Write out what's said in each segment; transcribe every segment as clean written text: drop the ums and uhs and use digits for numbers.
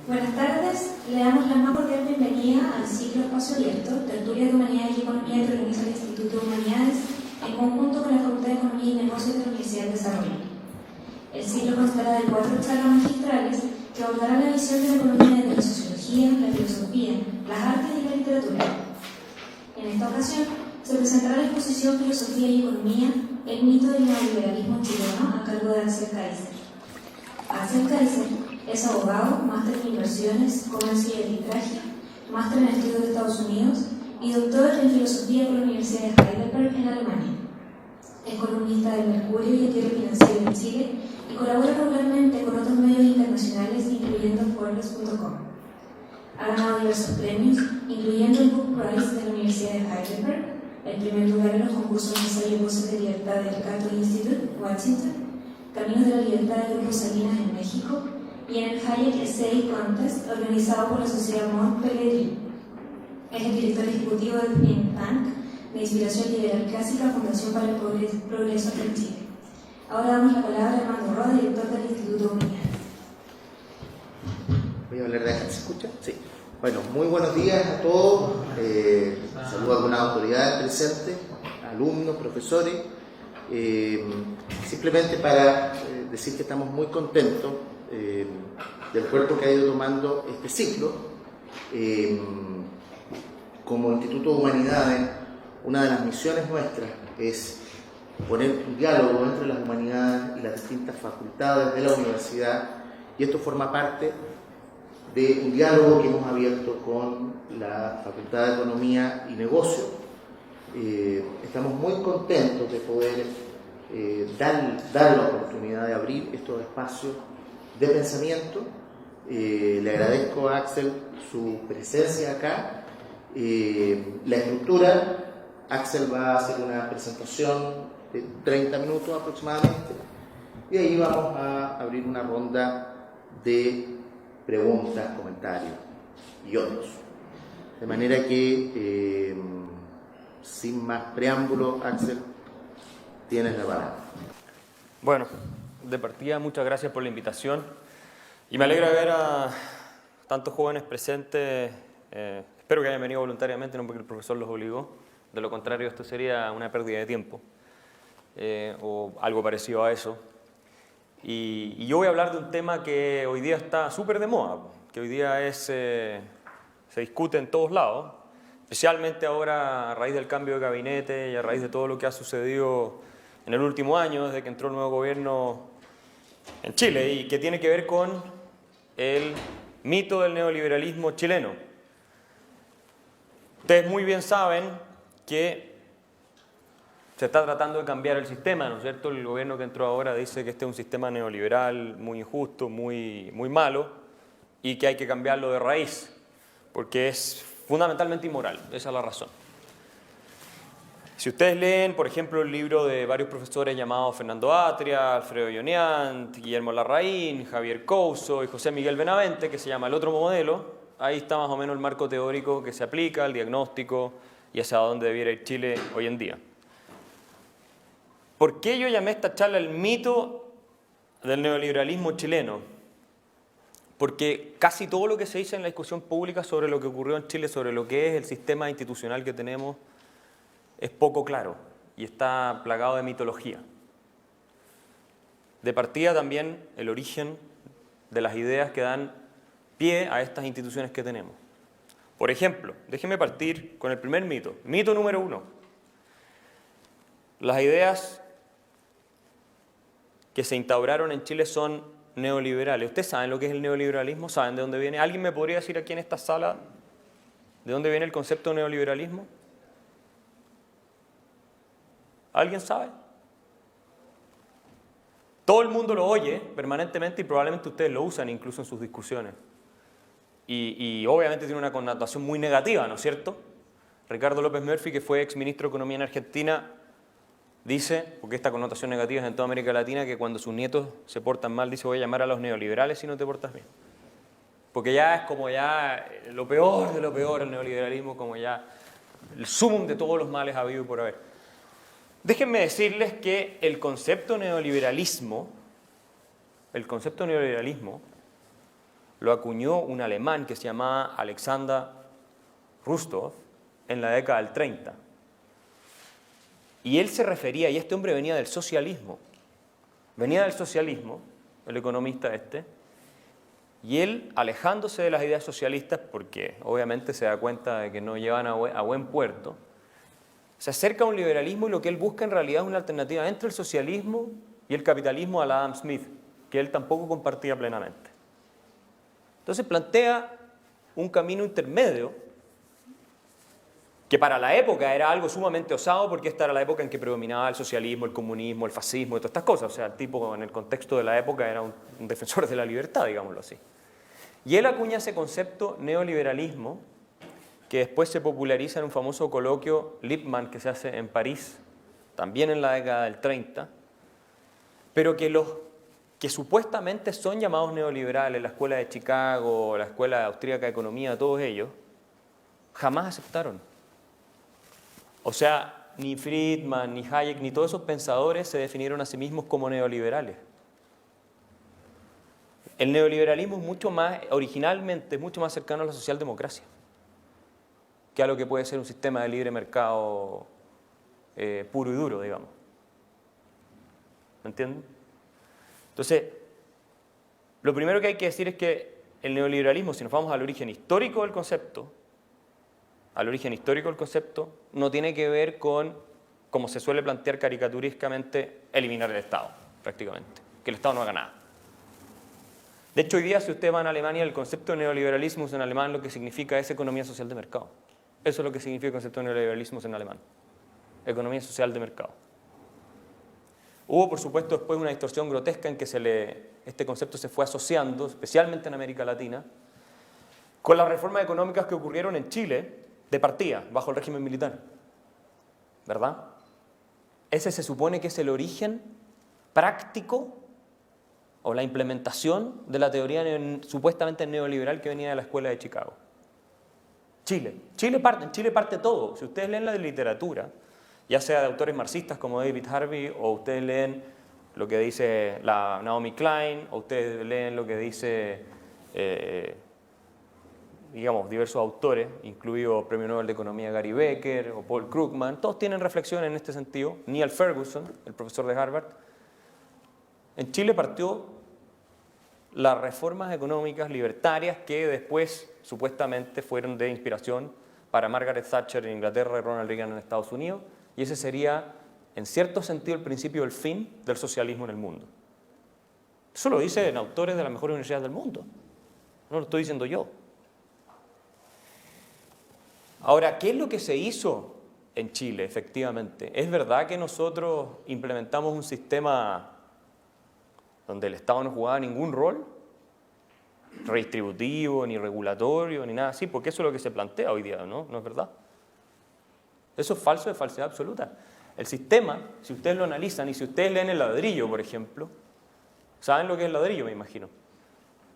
Buenas tardes, le damos la más cordial bienvenida al ciclo Espacio Abierto, Tertulia de Humanidades y Economía que organiza el Instituto de Humanidades en conjunto con la Facultad de Economía y Negocios de la Universidad de Desarrollo. El ciclo constará de 4 charlas magistrales que abordarán la visión de la economía desde la sociología, la filosofía, las artes y la literatura. En esta ocasión se presentará la exposición Filosofía y Economía, el mito del neoliberalismo chileno a cargo de Axel Kaiser. Axel Kaiser es abogado, máster en inversiones, comercio y arbitraje, máster en estudios de Estados Unidos y doctor en filosofía por la Universidad de Heidelberg en Alemania. Es columnista del Mercurio y el Diario Financiero en Chile y colabora regularmente con otros medios internacionales, incluyendo Forbes.com. Ha ganado diversos premios, incluyendo el Book Prize de la Universidad de Heidelberg, el primer lugar en los concursos de ensayo Voces de Libertad del Cato Institute, Washington, Caminos de la Libertad del Grupo Salinas en México, y en el Hayek Essay Contest organizado por la Sociedad Mont Pelerin. Es el director ejecutivo del think tank de inspiración liberal clásica Fundación para el Progreso en Chile. Ahora damos la palabra a Armando Roa, director del Instituto de Humanidades. Voy a hablar de acá, ¿se escucha? Sí. Bueno, muy buenos días a todos. Saludo a algunas autoridades presentes, alumnos, profesores. Simplemente para decir que estamos muy contentos del cuerpo que ha ido tomando este ciclo. Como Instituto de Humanidades, una de las misiones nuestras es poner un diálogo entre las humanidades y las distintas facultades de la universidad, y esto forma parte de un diálogo que hemos abierto con la Facultad de Economía y Negocios. Estamos muy contentos de poder dar la oportunidad de abrir estos espacios de pensamiento. Le agradezco a Axel su presencia acá. La estructura, Axel va a hacer una presentación de 30 minutos aproximadamente y ahí vamos a abrir una ronda de preguntas, comentarios y otros. De manera que, sin más preámbulo, Axel, tienes la palabra. Bueno, de partida, muchas gracias por la invitación y me alegra ver a tantos jóvenes presentes. Espero que hayan venido voluntariamente, no porque el profesor los obligó. De lo contrario, esto sería una pérdida de tiempo o algo parecido a eso. Y yo voy a hablar de un tema que hoy día está súper de moda, que hoy día se discute en todos lados, especialmente ahora a raíz del cambio de gabinete y a raíz de todo lo que ha sucedido en el último año, desde que entró el nuevo gobierno en Chile, y que tiene que ver con el mito del neoliberalismo chileno. Ustedes muy bien saben que se está tratando de cambiar el sistema, ¿no es cierto? El gobierno que entró ahora dice que este es un sistema neoliberal muy injusto, muy malo, y que hay que cambiarlo de raíz, porque es fundamentalmente inmoral. Esa es la razón. Si ustedes leen, por ejemplo, el libro de varios profesores llamados Fernando Atria, Alfredo Yoniant, Guillermo Larraín, Javier Couso y José Miguel Benavente, que se llama El otro modelo, ahí está más o menos el marco teórico que se aplica, el diagnóstico y hacia dónde debiera ir Chile hoy en día. ¿Por qué yo llamé esta charla el mito del neoliberalismo chileno? Porque casi todo lo que se dice en la discusión pública sobre lo que ocurrió en Chile, sobre lo que es el sistema institucional que tenemos, es poco claro y está plagado de mitología. De partida también el origen de las ideas que dan pie a estas instituciones que tenemos. Por ejemplo, déjenme partir con el primer mito. Mito número 1. Las ideas que se instauraron en Chile son neoliberales. ¿Ustedes saben lo que es el neoliberalismo? ¿Saben de dónde viene? ¿Alguien me podría decir aquí en esta sala de dónde viene el concepto de neoliberalismo? ¿Alguien sabe? Todo el mundo lo oye permanentemente y probablemente ustedes lo usan incluso en sus discusiones. Y obviamente tiene una connotación muy negativa, ¿no es cierto? Ricardo López Murphy, que fue exministro de Economía en Argentina, dice, porque esta connotación negativa es en toda América Latina, que cuando sus nietos se portan mal, dice, voy a llamar a los neoliberales si no te portas bien. Porque ya es como ya lo peor de lo peor el neoliberalismo, como ya el sumum de todos los males habido y por haber. Déjenme decirles que el concepto neoliberalismo lo acuñó un alemán que se llamaba Alexander Rustov en la década del 30. Y él se refería, y este hombre venía del socialismo, el economista este, y él, alejándose de las ideas socialistas, porque obviamente se da cuenta de que no llevan a buen puerto, se acerca a un liberalismo y lo que él busca en realidad es una alternativa entre el socialismo y el capitalismo a la Adam Smith, que él tampoco compartía plenamente. Entonces plantea un camino intermedio que para la época era algo sumamente osado, porque esta era la época en que predominaba el socialismo, el comunismo, el fascismo y todas estas cosas. O sea, el tipo en el contexto de la época era un defensor de la libertad, digámoslo así. Y él acuña ese concepto neoliberalismo, que después se populariza en un famoso coloquio Lippmann que se hace en París, también en la década del 30, pero que los que supuestamente son llamados neoliberales, la Escuela de Chicago, la Escuela Austríaca de Economía, todos ellos, jamás aceptaron. O sea, ni Friedman, ni Hayek, ni todos esos pensadores se definieron a sí mismos como neoliberales. El neoliberalismo es mucho más, originalmente, es mucho más cercano a la socialdemocracia que a lo que puede ser un sistema de libre mercado puro y duro, digamos. ¿Me entienden? Entonces, lo primero que hay que decir es que el neoliberalismo, si nos vamos al origen histórico del concepto, no tiene que ver con, como se suele plantear caricaturescamente, eliminar el Estado, prácticamente, que el Estado no haga nada. De hecho, hoy día, si ustedes van a Alemania, el concepto de neoliberalismo en alemán lo que significa es economía social de mercado. Eso es lo que significa el concepto de neoliberalismo en alemán. Economía social de mercado. Hubo, por supuesto, después una distorsión grotesca en que este concepto se fue asociando, especialmente en América Latina, con las reformas económicas que ocurrieron en Chile, de partida, bajo el régimen militar. ¿Verdad? Ese se supone que es el origen práctico o la implementación de la teoría supuestamente neoliberal que venía de la Escuela de Chicago. En Chile parte todo. Si ustedes leen la literatura, ya sea de autores marxistas como David Harvey, o ustedes leen lo que dice la Naomi Klein, o ustedes leen lo que dice, digamos, diversos autores, incluido Premio Nobel de Economía Gary Becker o Paul Krugman, todos tienen reflexiones en este sentido. Neil Ferguson, el profesor de Harvard. En Chile partió las reformas económicas libertarias que después supuestamente fueron de inspiración para Margaret Thatcher en Inglaterra y Ronald Reagan en Estados Unidos, y ese sería, en cierto sentido, el principio del fin del socialismo en el mundo. Eso lo dicen autores de las mejores universidades del mundo, no lo estoy diciendo yo. Ahora, ¿qué es lo que se hizo en Chile, efectivamente? ¿Es verdad que nosotros implementamos un sistema donde el Estado no jugaba ningún rol redistributivo, ni regulatorio, ni nada así? Porque eso es lo que se plantea hoy día, ¿no? ¿No es verdad? Eso es falso, es falsedad absoluta. El sistema, si ustedes lo analizan y si ustedes leen el ladrillo, por ejemplo, ¿saben lo que es el ladrillo, me imagino?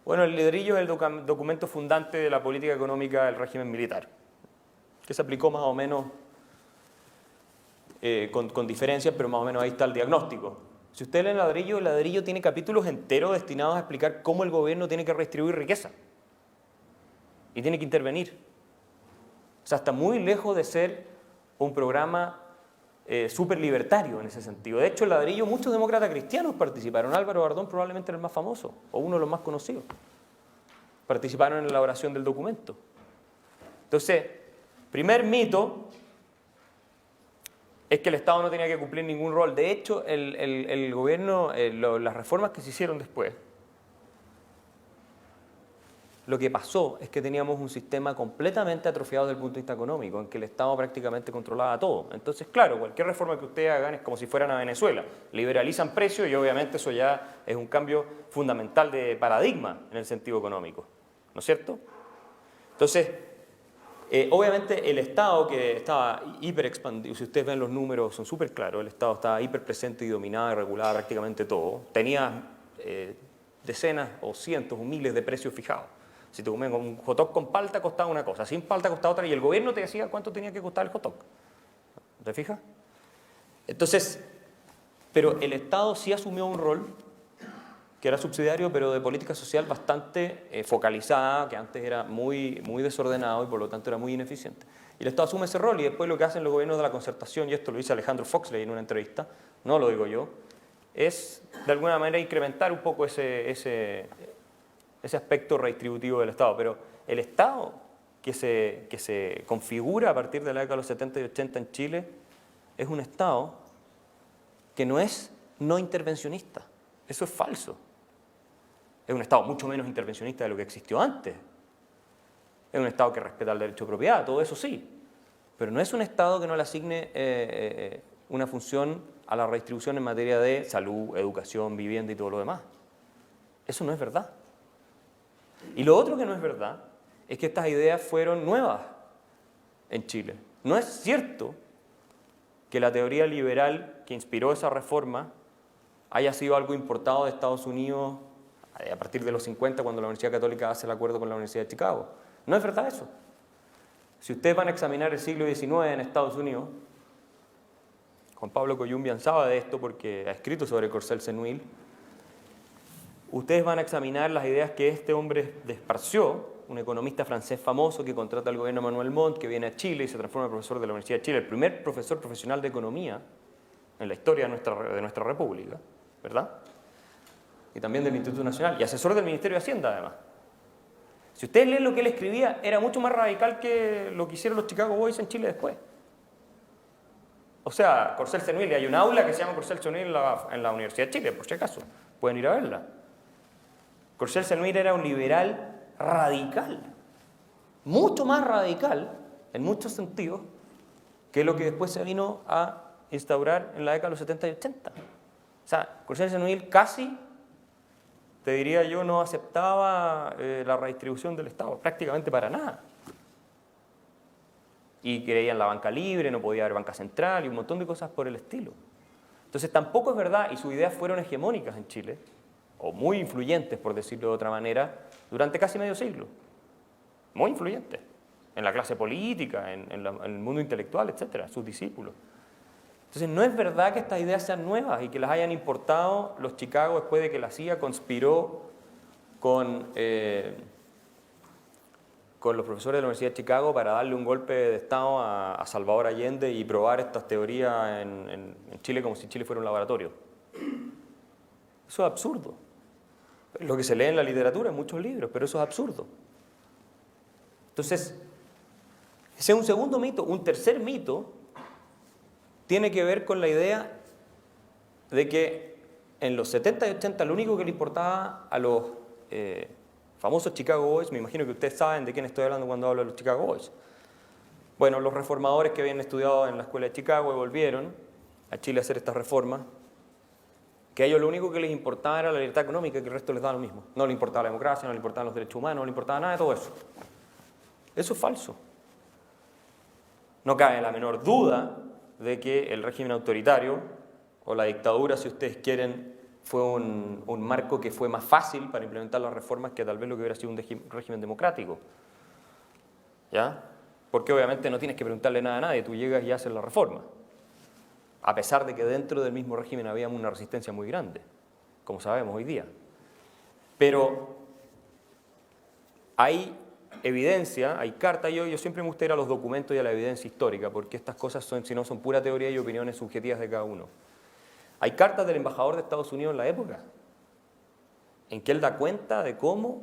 Bueno, el ladrillo es el documento fundante de la política económica del régimen militar, que se aplicó más o menos con diferencias, pero más o menos ahí está el diagnóstico. Si ustedes leen el ladrillo tiene capítulos enteros destinados a explicar cómo el gobierno tiene que redistribuir riqueza y tiene que intervenir. O sea, está muy lejos de ser un programa súper libertario en ese sentido. De hecho, el ladrillo, muchos demócratas cristianos participaron. Álvaro Bardón probablemente era el más famoso, o uno de los más conocidos. Participaron en la elaboración del documento. Entonces, primer mito es que el Estado no tenía que cumplir ningún rol. De hecho, el gobierno, las reformas que se hicieron después, lo que pasó es que teníamos un sistema completamente atrofiado desde el punto de vista económico, en que el Estado prácticamente controlaba todo. Entonces, claro, cualquier reforma que ustedes hagan es como si fueran a Venezuela. Liberalizan precios y obviamente eso ya es un cambio fundamental de paradigma en el sentido económico, ¿no es cierto? Entonces, obviamente el Estado, que estaba hiper expandido, si ustedes ven los números son súper claros, el Estado estaba hiper presente y dominaba y regulaba prácticamente todo. Tenía decenas o cientos o miles de precios fijados. Si te comías un hot dog con palta costaba una cosa, sin palta costaba otra, y el gobierno te decía cuánto tenía que costar el hot dog. ¿Te fijas? Entonces, pero el Estado sí asumió un rol que era subsidiario, pero de política social bastante focalizada, que antes era muy desordenado y por lo tanto era muy ineficiente. Y el Estado asume ese rol y después lo que hacen los gobiernos de la concertación, y esto lo dice Alejandro Foxley en una entrevista, no lo digo yo, es de alguna manera incrementar un poco ese aspecto redistributivo del Estado. Pero el Estado que se configura a partir de la década de los 70 y 80 en Chile es un Estado que no es no intervencionista. Eso es falso. Es un Estado mucho menos intervencionista de lo que existió antes. Es un Estado que respeta el derecho de propiedad, todo eso sí. Pero no es un Estado que no le asigne una función a la redistribución en materia de salud, educación, vivienda y todo lo demás. Eso no es verdad. Y lo otro que no es verdad es que estas ideas fueron nuevas en Chile. No es cierto que la teoría liberal que inspiró esa reforma haya sido algo importado de Estados Unidos a partir de los 50, cuando la Universidad Católica hace el acuerdo con la Universidad de Chicago. No es verdad eso. Si ustedes van a examinar el siglo XIX en Estados Unidos, Juan Pablo Coyumbian sabe de esto porque ha escrito sobre Corcel Senuil, ustedes van a examinar las ideas que este hombre desparció, un economista francés famoso que contrata al gobierno Manuel Montt, que viene a Chile y se transforma en profesor de la Universidad de Chile, el primer profesor profesional de economía en la historia de nuestra república, ¿verdad? Y también del Instituto Nacional, y asesor del Ministerio de Hacienda, además. Si ustedes leen lo que él escribía, era mucho más radical que lo que hicieron los Chicago Boys en Chile después. O sea, Corcel Senuil, hay un aula que se llama Corcel Senuil en la Universidad de Chile, por si acaso, pueden ir a verla. Corcel Senuil era un liberal radical, mucho más radical, en muchos sentidos, que lo que después se vino a instaurar en la década de los 70 y 80. O sea, Corcel Senuil casi, te diría yo, no aceptaba la redistribución del Estado, prácticamente para nada. Y creía en la banca libre, no podía haber banca central y un montón de cosas por el estilo. Entonces tampoco es verdad, y sus ideas fueron hegemónicas en Chile, o muy influyentes, por decirlo de otra manera, durante casi medio siglo. Muy influyentes. En la clase política, en el mundo intelectual, etcétera, sus discípulos. Entonces no es verdad que estas ideas sean nuevas y que las hayan importado los Chicago después de que la CIA conspiró con los profesores de la Universidad de Chicago para darle un golpe de Estado a Salvador Allende y probar estas teorías en Chile como si Chile fuera un laboratorio. Eso es absurdo. Es lo que se lee en la literatura, en muchos libros, pero eso es absurdo. Entonces, ese es un segundo mito. Un tercer mito tiene que ver con la idea de que en los 70 y 80 lo único que le importaba a los famosos Chicago Boys, me imagino que ustedes saben de quién estoy hablando cuando hablo de los Chicago Boys. Bueno, los reformadores que habían estudiado en la escuela de Chicago y volvieron a Chile a hacer estas reformas, que a ellos lo único que les importaba era la libertad económica y que el resto les daba lo mismo. No les importaba la democracia, no les importaban los derechos humanos, no les importaba nada de todo eso. Eso es falso. No cabe la menor duda de que el régimen autoritario, o la dictadura, si ustedes quieren, fue un marco que fue más fácil para implementar las reformas que tal vez lo que hubiera sido un régimen democrático. ¿Ya? Porque obviamente no tienes que preguntarle nada a nadie, tú llegas y haces la reforma. A pesar de que dentro del mismo régimen había una resistencia muy grande, como sabemos hoy día. Pero hay evidencia, hay carta, yo siempre me gusta ir a los documentos y a la evidencia histórica, porque estas cosas son, si no, son pura teoría y opiniones subjetivas de cada uno. Hay cartas del embajador de Estados Unidos en la época, en que él da cuenta de cómo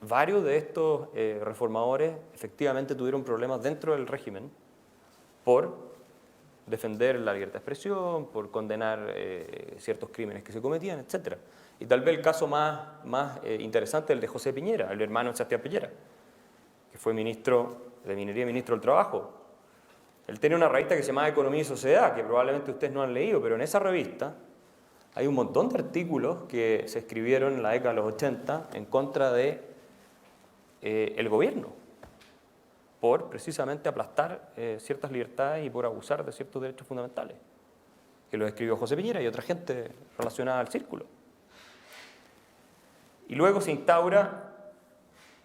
varios de estos reformadores efectivamente tuvieron problemas dentro del régimen por defender la libertad de expresión, por condenar ciertos crímenes que se cometían, etc. Y tal vez el caso más interesante es el de José Piñera, el hermano de Sebastián Piñera, que fue ministro de Minería y ministro del Trabajo. Él tenía una revista que se llamaba Economía y Sociedad, que probablemente ustedes no han leído, pero en esa revista hay un montón de artículos que se escribieron en la década de los 80 en contra de el gobierno, por precisamente aplastar ciertas libertades y por abusar de ciertos derechos fundamentales, que los escribió José Piñera y otra gente relacionada al círculo. Y luego se instaura,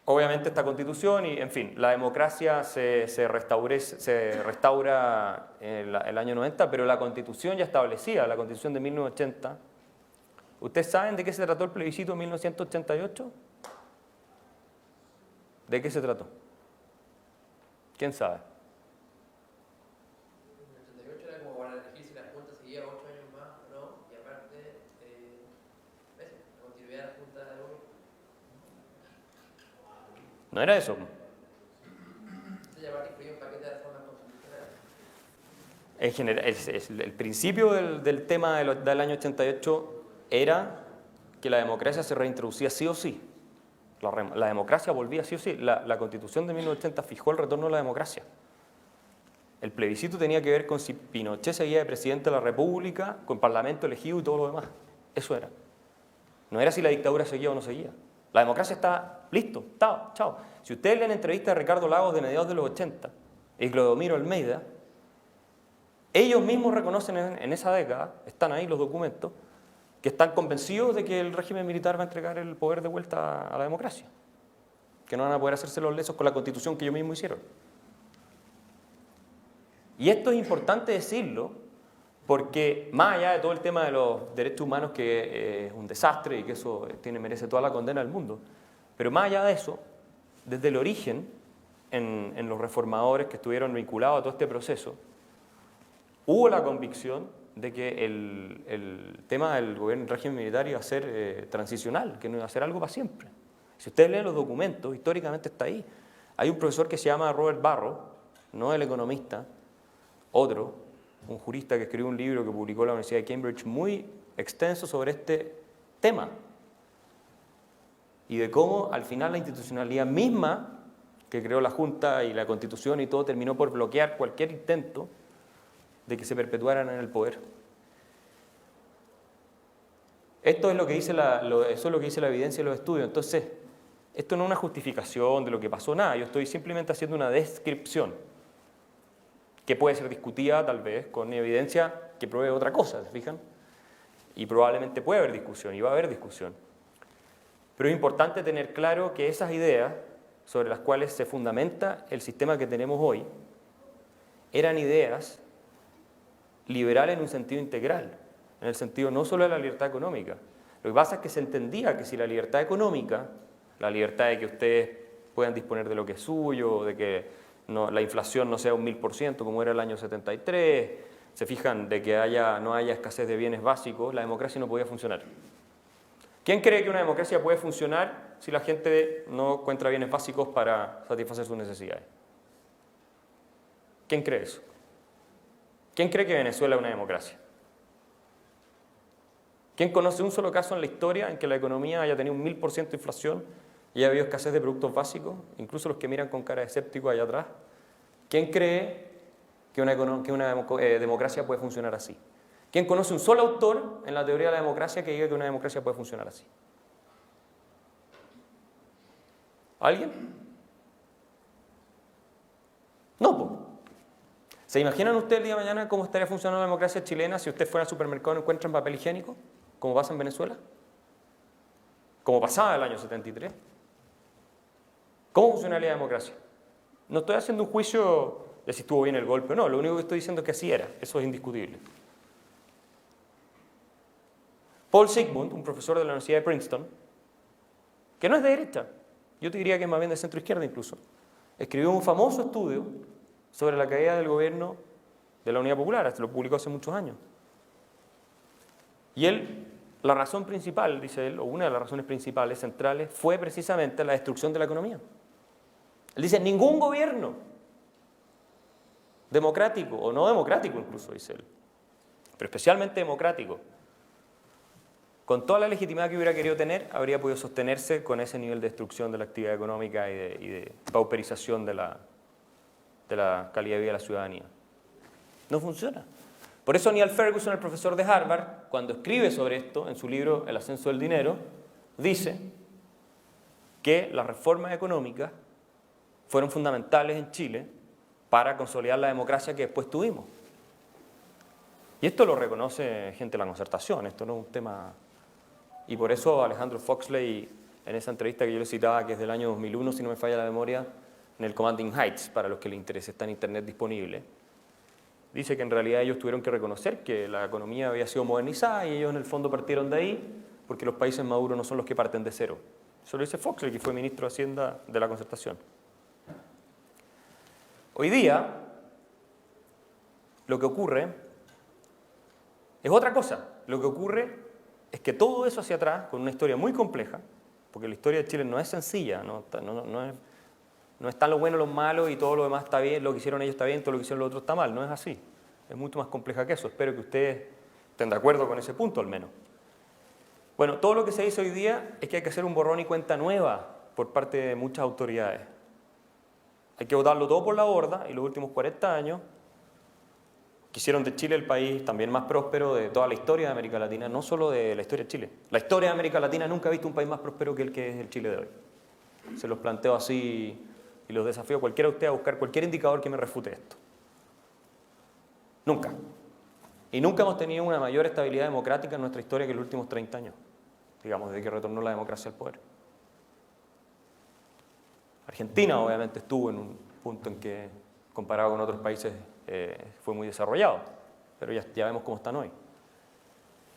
obviamente, esta constitución y, en fin, la democracia se restaura en el año 90, pero la constitución ya establecía, la constitución de 1980, ¿Ustedes saben de qué se trató el plebiscito de 1988? ¿De qué se trató? ¿Quién sabe? En el 88 era como para elegir si la Junta seguía 8 años más o no, y aparte, la continuidad de la Junta de Gobierno. No era eso. Se llama que incluía un paquete de reformas constitucionales. En general, el principio del tema del año 88 era que la democracia se reintroducía sí o sí. La democracia volvía sí o sí. La Constitución de 1980 fijó el retorno a la democracia. El plebiscito tenía que ver con si Pinochet seguía de presidente de la República, con parlamento elegido y todo lo demás. Eso era. No era si la dictadura seguía o no seguía. La democracia está listo, chao. Si ustedes leen entrevistas de Ricardo Lagos de mediados de los 80 y Clodomiro Almeida, ellos mismos reconocen en esa década, están ahí los documentos, que están convencidos de que el régimen militar va a entregar el poder de vuelta a la democracia, que no van a poder hacerse los lesos con la constitución que ellos mismos hicieron. Y esto es importante decirlo porque más allá de todo el tema de los derechos humanos, que es un desastre y que eso merece toda la condena del mundo, pero más allá de eso, desde el origen, en los reformadores que estuvieron vinculados a todo este proceso, hubo la convicción de que el tema del gobierno del régimen militar iba a ser transicional, que no iba a ser algo para siempre. Si ustedes leen los documentos, históricamente está ahí. Hay un profesor que se llama Robert Barro, no el economista, otro, un jurista que escribió un libro que publicó la Universidad de Cambridge muy extenso sobre este tema y de cómo al final la institucionalidad misma que creó la Junta y la Constitución y todo terminó por bloquear cualquier intento de que se perpetuaran en el poder. Esto es lo que dice eso es lo que dice la evidencia de los estudios. Entonces, esto no es una justificación de lo que pasó, nada. Yo estoy simplemente haciendo una descripción que puede ser discutida tal vez con evidencia que pruebe otra cosa, ¿se fijan? Y probablemente puede haber discusión y va a haber discusión. Pero es importante tener claro que esas ideas sobre las cuales se fundamenta el sistema que tenemos hoy eran ideas liberales en un sentido integral, en el sentido no solo de la libertad económica. Lo que pasa es que se entendía que si la libertad económica, la libertad de que ustedes puedan disponer de lo que es suyo, de que la inflación no sea un 1000% como era el año 73, se fijan de que no haya escasez de bienes básicos, la democracia no podía funcionar. ¿Quién cree que una democracia puede funcionar si la gente no encuentra bienes básicos para satisfacer sus necesidades? ¿Quién cree eso? ¿Quién cree que Venezuela es una democracia? ¿Quién conoce un solo caso en la historia en que la economía haya tenido un 1000% de inflación y haya habido escasez de productos básicos, incluso los que miran con cara de escéptico allá atrás? ¿Quién cree que una democracia puede funcionar así? ¿Quién conoce un solo autor en la teoría de la democracia que diga que una democracia puede funcionar así? ¿Alguien? No, pues. ¿Se imaginan ustedes el día de mañana cómo estaría funcionando la democracia chilena si usted fuera al supermercado y no encuentran papel higiénico, como pasa en Venezuela? Como pasaba el año 73. ¿Cómo funcionaría la democracia? No estoy haciendo un juicio de si estuvo bien el golpe o no, lo único que estoy diciendo es que así era, eso es indiscutible. Paul Sigmund, un profesor de la Universidad de Princeton, que no es de derecha, yo te diría que es más bien de centro izquierda incluso, escribió un famoso estudio sobre la caída del gobierno de la Unidad Popular, lo publicó hace muchos años. Y la razón principal, dice él, o una de las razones principales, centrales, fue precisamente la destrucción de la economía. Él dice, ningún gobierno democrático, o no democrático incluso, dice él, pero especialmente democrático, con toda la legitimidad que hubiera querido tener, habría podido sostenerse con ese nivel de destrucción de la actividad económica y de pauperización de la calidad de vida de la ciudadanía. No funciona. Por eso Neil Ferguson, el profesor de Harvard, cuando escribe sobre esto en su libro El ascenso del dinero, dice que las reformas económicas fueron fundamentales en Chile para consolidar la democracia que después tuvimos. Y esto lo reconoce gente de la concertación, esto no es un tema... Y por eso Alejandro Foxley, en esa entrevista que yo le citaba, que es del año 2001, si no me falla la memoria, en el Commanding Heights, para los que les interese, está en internet disponible, dice que en realidad ellos tuvieron que reconocer que la economía había sido modernizada y ellos en el fondo partieron de ahí porque los países maduros no son los que parten de cero. Eso lo dice Fox, que fue ministro de Hacienda de la Concertación. Hoy día, lo que ocurre es otra cosa. Lo que ocurre es que todo eso hacia atrás, con una historia muy compleja, porque la historia de Chile no es sencilla, no está lo bueno, lo malo y todo lo demás está bien, lo que hicieron ellos está bien, todo lo que hicieron los otros está mal, no es así. Es mucho más compleja que eso. Espero que ustedes estén de acuerdo con ese punto al menos. Bueno, todo lo que se dice hoy día es que hay que hacer un borrón y cuenta nueva por parte de muchas autoridades. Hay que botarlo todo por la borda y los últimos 40 años que hicieron de Chile el país también más próspero de toda la historia de América Latina, no solo de la historia de Chile. La historia de América Latina nunca ha visto un país más próspero que es el Chile de hoy. Se los planteo así y los desafío a cualquiera de ustedes a buscar cualquier indicador que me refute esto. Nunca. Y nunca hemos tenido una mayor estabilidad democrática en nuestra historia que en los últimos 30 años, digamos, desde que retornó la democracia al poder. Argentina, obviamente, estuvo en un punto en que, comparado con otros países, fue muy desarrollado, pero ya vemos cómo están hoy.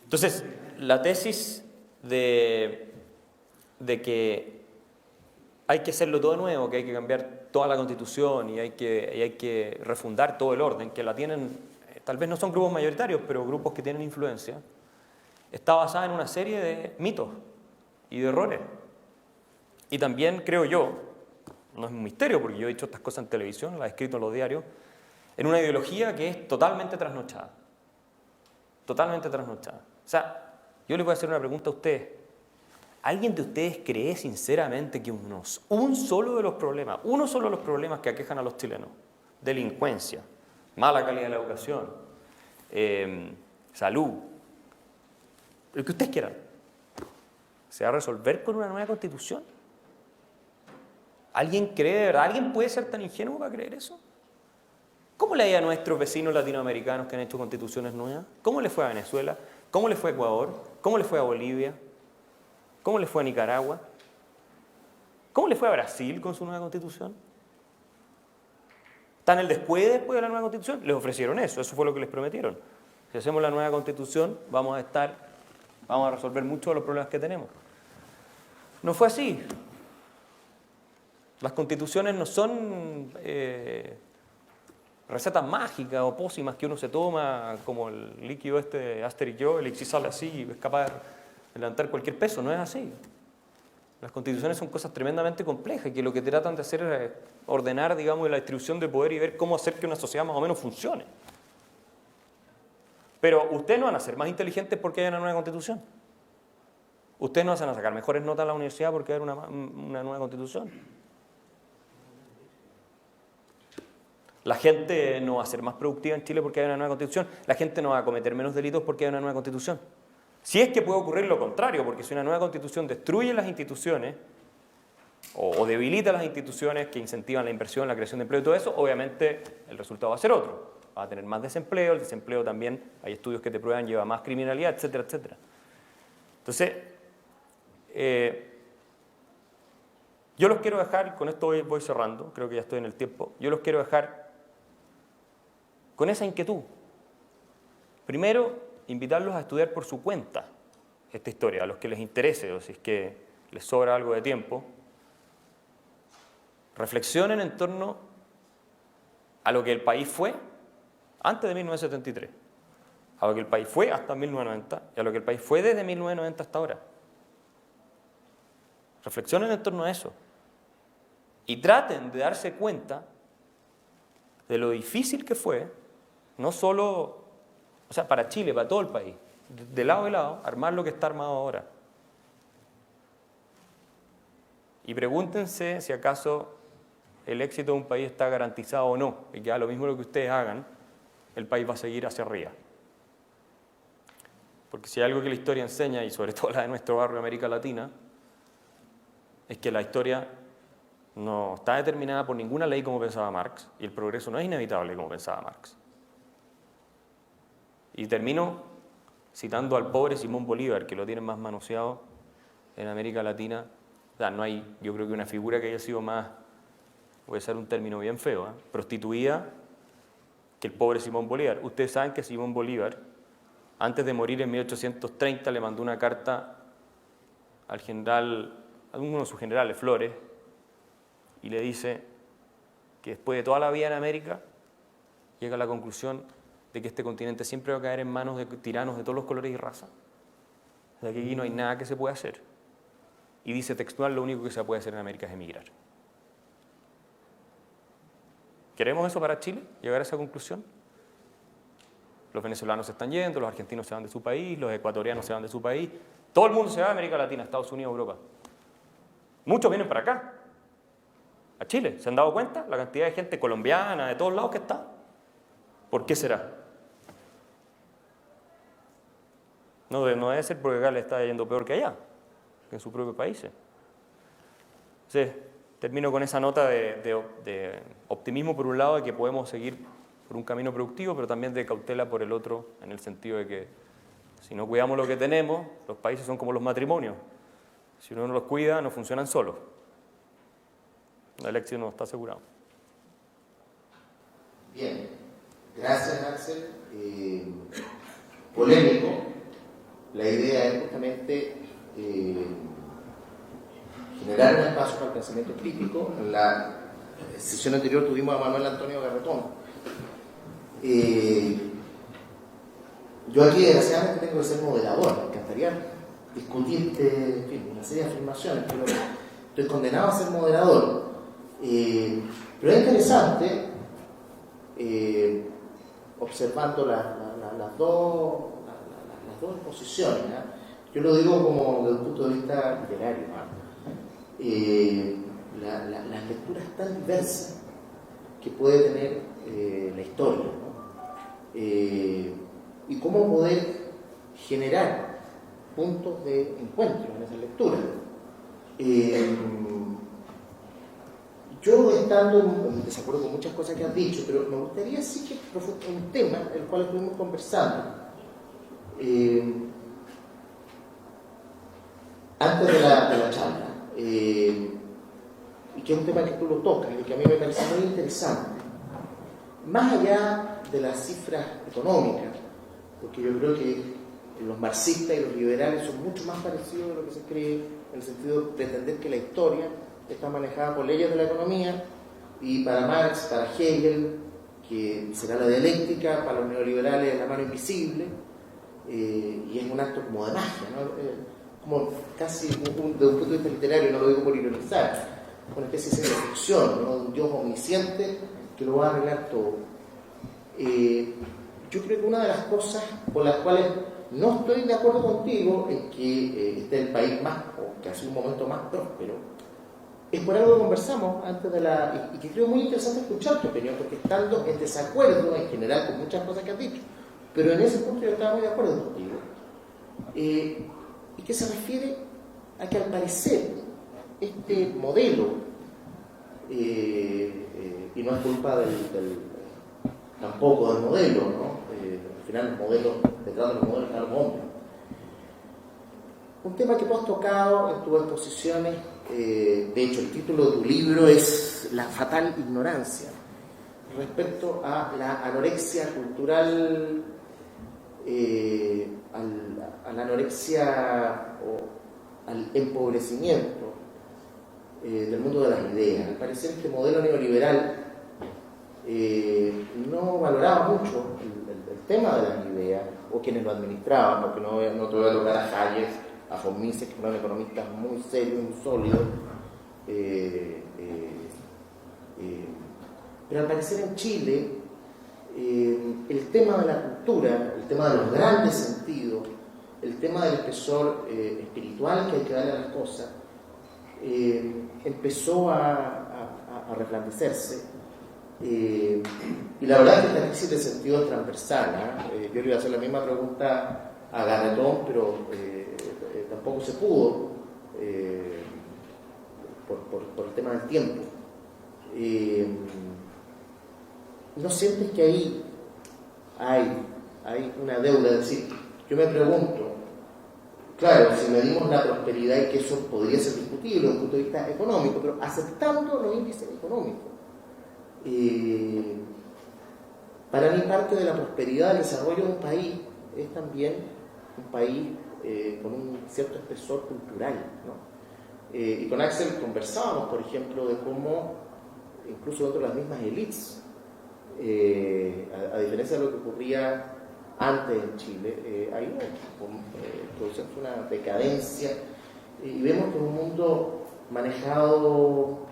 Entonces, la tesis de que hay que hacerlo todo nuevo, que hay que cambiar toda la Constitución y hay que refundar todo el orden, que la tienen, tal vez no son grupos mayoritarios, pero grupos que tienen influencia, está basada en una serie de mitos y de errores. Y también creo yo, no es un misterio porque yo he dicho estas cosas en televisión, las he escrito en los diarios, en una ideología que es totalmente trasnochada. Totalmente trasnochada. O sea, yo les voy a hacer una pregunta a ustedes. ¿Alguien de ustedes cree sinceramente que uno solo de los problemas que aquejan a los chilenos, delincuencia, mala calidad de la educación, salud, lo que ustedes quieran, se va a resolver con una nueva constitución? ¿Alguien cree de verdad? ¿Alguien puede ser tan ingenuo para creer eso? ¿Cómo le ha ido a nuestros vecinos latinoamericanos que han hecho constituciones nuevas? ¿Cómo le fue a Venezuela? ¿Cómo le fue a Ecuador? ¿Cómo le fue a Bolivia? ¿Cómo le fue a Nicaragua? ¿Cómo le fue a Brasil con su nueva constitución? ¿Están después de la nueva constitución? Les ofrecieron eso fue lo que les prometieron. Si hacemos la nueva constitución, vamos a resolver muchos de los problemas que tenemos. No fue así. Las constituciones no son recetas mágicas o pócimas que uno se toma como el líquido de Aster y yo, el Ixi sale así y es capaz de levantar cualquier peso. No es así. Las constituciones son cosas tremendamente complejas y que lo que tratan de hacer es ordenar, digamos, la distribución de poder y ver cómo hacer que una sociedad más o menos funcione. Pero ustedes no van a ser más inteligentes porque haya una nueva constitución. Ustedes no van a sacar mejores notas en la universidad porque haya una nueva constitución. La gente no va a ser más productiva en Chile porque hay una nueva constitución. La gente no va a cometer menos delitos porque hay una nueva constitución. Si es que puede ocurrir lo contrario, porque si una nueva constitución destruye las instituciones o debilita las instituciones que incentivan la inversión, la creación de empleo y todo eso, obviamente el resultado va a ser otro. Va a tener más desempleo, el desempleo también, hay estudios que te prueban, lleva más criminalidad, etcétera, etcétera. Entonces, yo los quiero dejar, con esto voy cerrando, creo que ya estoy en el tiempo, yo los quiero dejar con esa inquietud. Primero, invitarlos a estudiar por su cuenta esta historia, a los que les interese o si es que les sobra algo de tiempo. Reflexionen en torno a lo que el país fue antes de 1973, a lo que el país fue hasta 1990 y a lo que el país fue desde 1990 hasta ahora. Reflexionen en torno a eso y traten de darse cuenta de lo difícil que fue, no solo, o sea, para Chile, para todo el país, de lado y lado, armar lo que está armado ahora. Y pregúntense si acaso el éxito de un país está garantizado o no, y que a lo mismo lo que ustedes hagan, el país va a seguir hacia arriba. Porque si hay algo que la historia enseña, y sobre todo la de nuestro barrio de América Latina, es que la historia no está determinada por ninguna ley como pensaba Marx, y el progreso no es inevitable como pensaba Marx. Y termino citando al pobre Simón Bolívar, que lo tienen más manoseado en América Latina. O sea, no hay, yo creo que una figura que haya sido más, voy a usar un término bien feo, prostituida, que el pobre Simón Bolívar. Ustedes saben que Simón Bolívar, antes de morir en 1830, le mandó una carta al general, a uno de sus generales, Flores, y le dice que después de toda la vida en América, llega a la conclusión de que este continente siempre va a caer en manos de tiranos de todos los colores y razas. O sea, que aquí no hay nada que se pueda hacer. Y dice textual, lo único que se puede hacer en América es emigrar. ¿Queremos eso para Chile? ¿Llegar a esa conclusión? Los venezolanos se están yendo, los argentinos se van de su país, los ecuatorianos se van de su país. Todo el mundo se va a América Latina, Estados Unidos, Europa. Muchos vienen para acá, a Chile. ¿Se han dado cuenta? La cantidad de gente colombiana, de todos lados que está. ¿Por qué será? No debe ser porque acá le está yendo peor que allá, que en sus propios países. Entonces, termino con esa nota de optimismo por un lado, de que podemos seguir por un camino productivo, pero también de cautela por el otro, en el sentido de que si no cuidamos lo que tenemos, los países son como los matrimonios. Si uno no los cuida, no funcionan solos. El éxito no está asegurado. Bien, gracias Axel. Polémico. La idea es justamente generar un espacio para el pensamiento crítico. En la sesión anterior tuvimos a Manuel Antonio Garretón. Yo aquí desgraciadamente tengo que ser moderador, me encantaría discutir en fin, una serie de afirmaciones, pero estoy condenado a ser moderador. Pero es interesante, observando las dos exposiciones, ¿eh? Yo lo digo como desde un punto de vista literario, las lecturas tan diversas que puede tener la historia, ¿no? Y cómo poder generar puntos de encuentro en esas lecturas. Yo estando en desacuerdo con muchas cosas que has dicho, pero me gustaría sí que un tema el cual estuvimos conversando antes de la charla, y que es un tema que tú lo tocas y que a mí me parece muy interesante, más allá de las cifras económicas, porque yo creo que los marxistas y los liberales son mucho más parecidos de lo que se cree, en el sentido de pretender que la historia está manejada por leyes de la economía, y para Marx, para Hegel, que será la dialéctica, para los neoliberales la mano invisible, y es un acto como de magia, ¿no? Como casi desde un punto de vista literario, no lo digo por ironizar, una especie de ciencia ficción, ¿no? Un Dios omnisciente que lo va a arreglar todo. Yo creo que una de las cosas por las cuales no estoy de acuerdo contigo en que esté el país más, o que ha sido un momento más próspero, es por algo que conversamos antes de y que creo muy interesante escuchar tu opinión, porque estando en desacuerdo en general con muchas cosas que has dicho, pero en ese punto yo estaba muy de acuerdo contigo, y que se refiere a que al parecer este modelo, y no es culpa tampoco del modelo, ¿no? Al final los modelos, detrás de los modelos están los hombres. Un tema que tú has tocado en tus exposiciones, de hecho el título de tu libro es La fatal ignorancia, respecto a la anorexia cultural, a la anorexia o al empobrecimiento del mundo de las ideas. Al parecer este modelo neoliberal no valoraba mucho el tema de las ideas, o quienes lo administraban, porque no te voy a tocar a Hayek, a von Mises, que eran economistas muy serios, muy sólidos, pero al parecer en Chile el tema de la cultura, el tema de los grandes sentidos, el tema del espesor espiritual que hay que darle a las cosas, empezó a resplandecerse. Y la verdad es que esta crisis de sentido es transversal, ¿eh? Yo le iba a hacer la misma pregunta a Garretón, pero tampoco se pudo por el tema del tiempo. ¿No sientes que ahí hay una deuda? Es decir, yo me pregunto, claro, si medimos la prosperidad, y que eso podría ser discutible desde un punto de vista económico, pero aceptando los índices económicos, para mí parte de la prosperidad, del desarrollo de un país, es también un país con un cierto espesor cultural, ¿no? Y con Axel conversábamos, por ejemplo, de cómo, incluso dentro de las mismas élites, a diferencia de lo que ocurría antes en Chile, hay una decadencia, y vemos que es un mundo manejado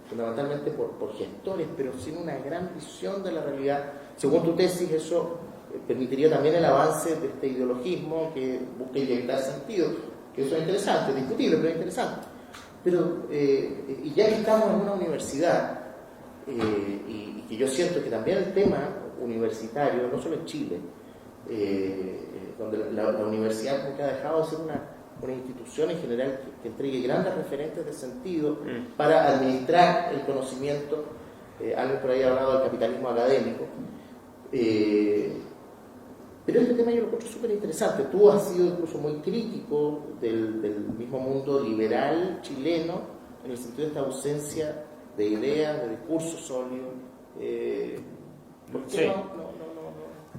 fundamentalmente por gestores, pero sin una gran visión de la realidad. Según tu tesis, eso permitiría también el avance de este ideologismo que busca inyectar sentido, que eso es interesante, discutible, pero es interesante. Pero, y ya que estamos en una universidad, y que yo siento que también el tema universitario, no solo en Chile, donde la universidad como que ha dejado de ser una institución en general que entregue grandes referentes de sentido para administrar el conocimiento. Alguien por ahí ha hablado del capitalismo académico. Pero este tema yo lo encuentro súper interesante. Tú has sido incluso muy crítico del mismo mundo liberal chileno, en el sentido de esta ausencia de ideas, de discursos sólidos. ¿Por qué Sí.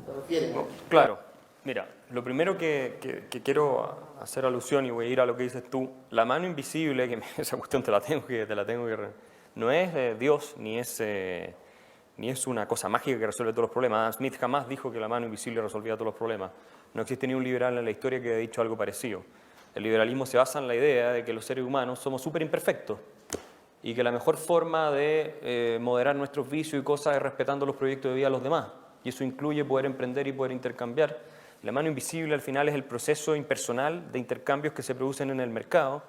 no te refieres? Claro, mira, lo primero que quiero hacer alusión, y voy a ir a lo que dices tú, la mano invisible, que esa cuestión te la tengo que no es Dios, ni es una cosa mágica que resuelve todos los problemas. Adam Smith jamás dijo que la mano invisible resolvía todos los problemas. No existe ni un liberal en la historia que haya dicho algo parecido. El liberalismo se basa en la idea de que los seres humanos somos súper imperfectos y que la mejor forma de moderar nuestros vicios y cosas es respetando los proyectos de vida de los demás. Y eso incluye poder emprender y poder intercambiar. La mano invisible al final es el proceso impersonal de intercambios que se producen en el mercado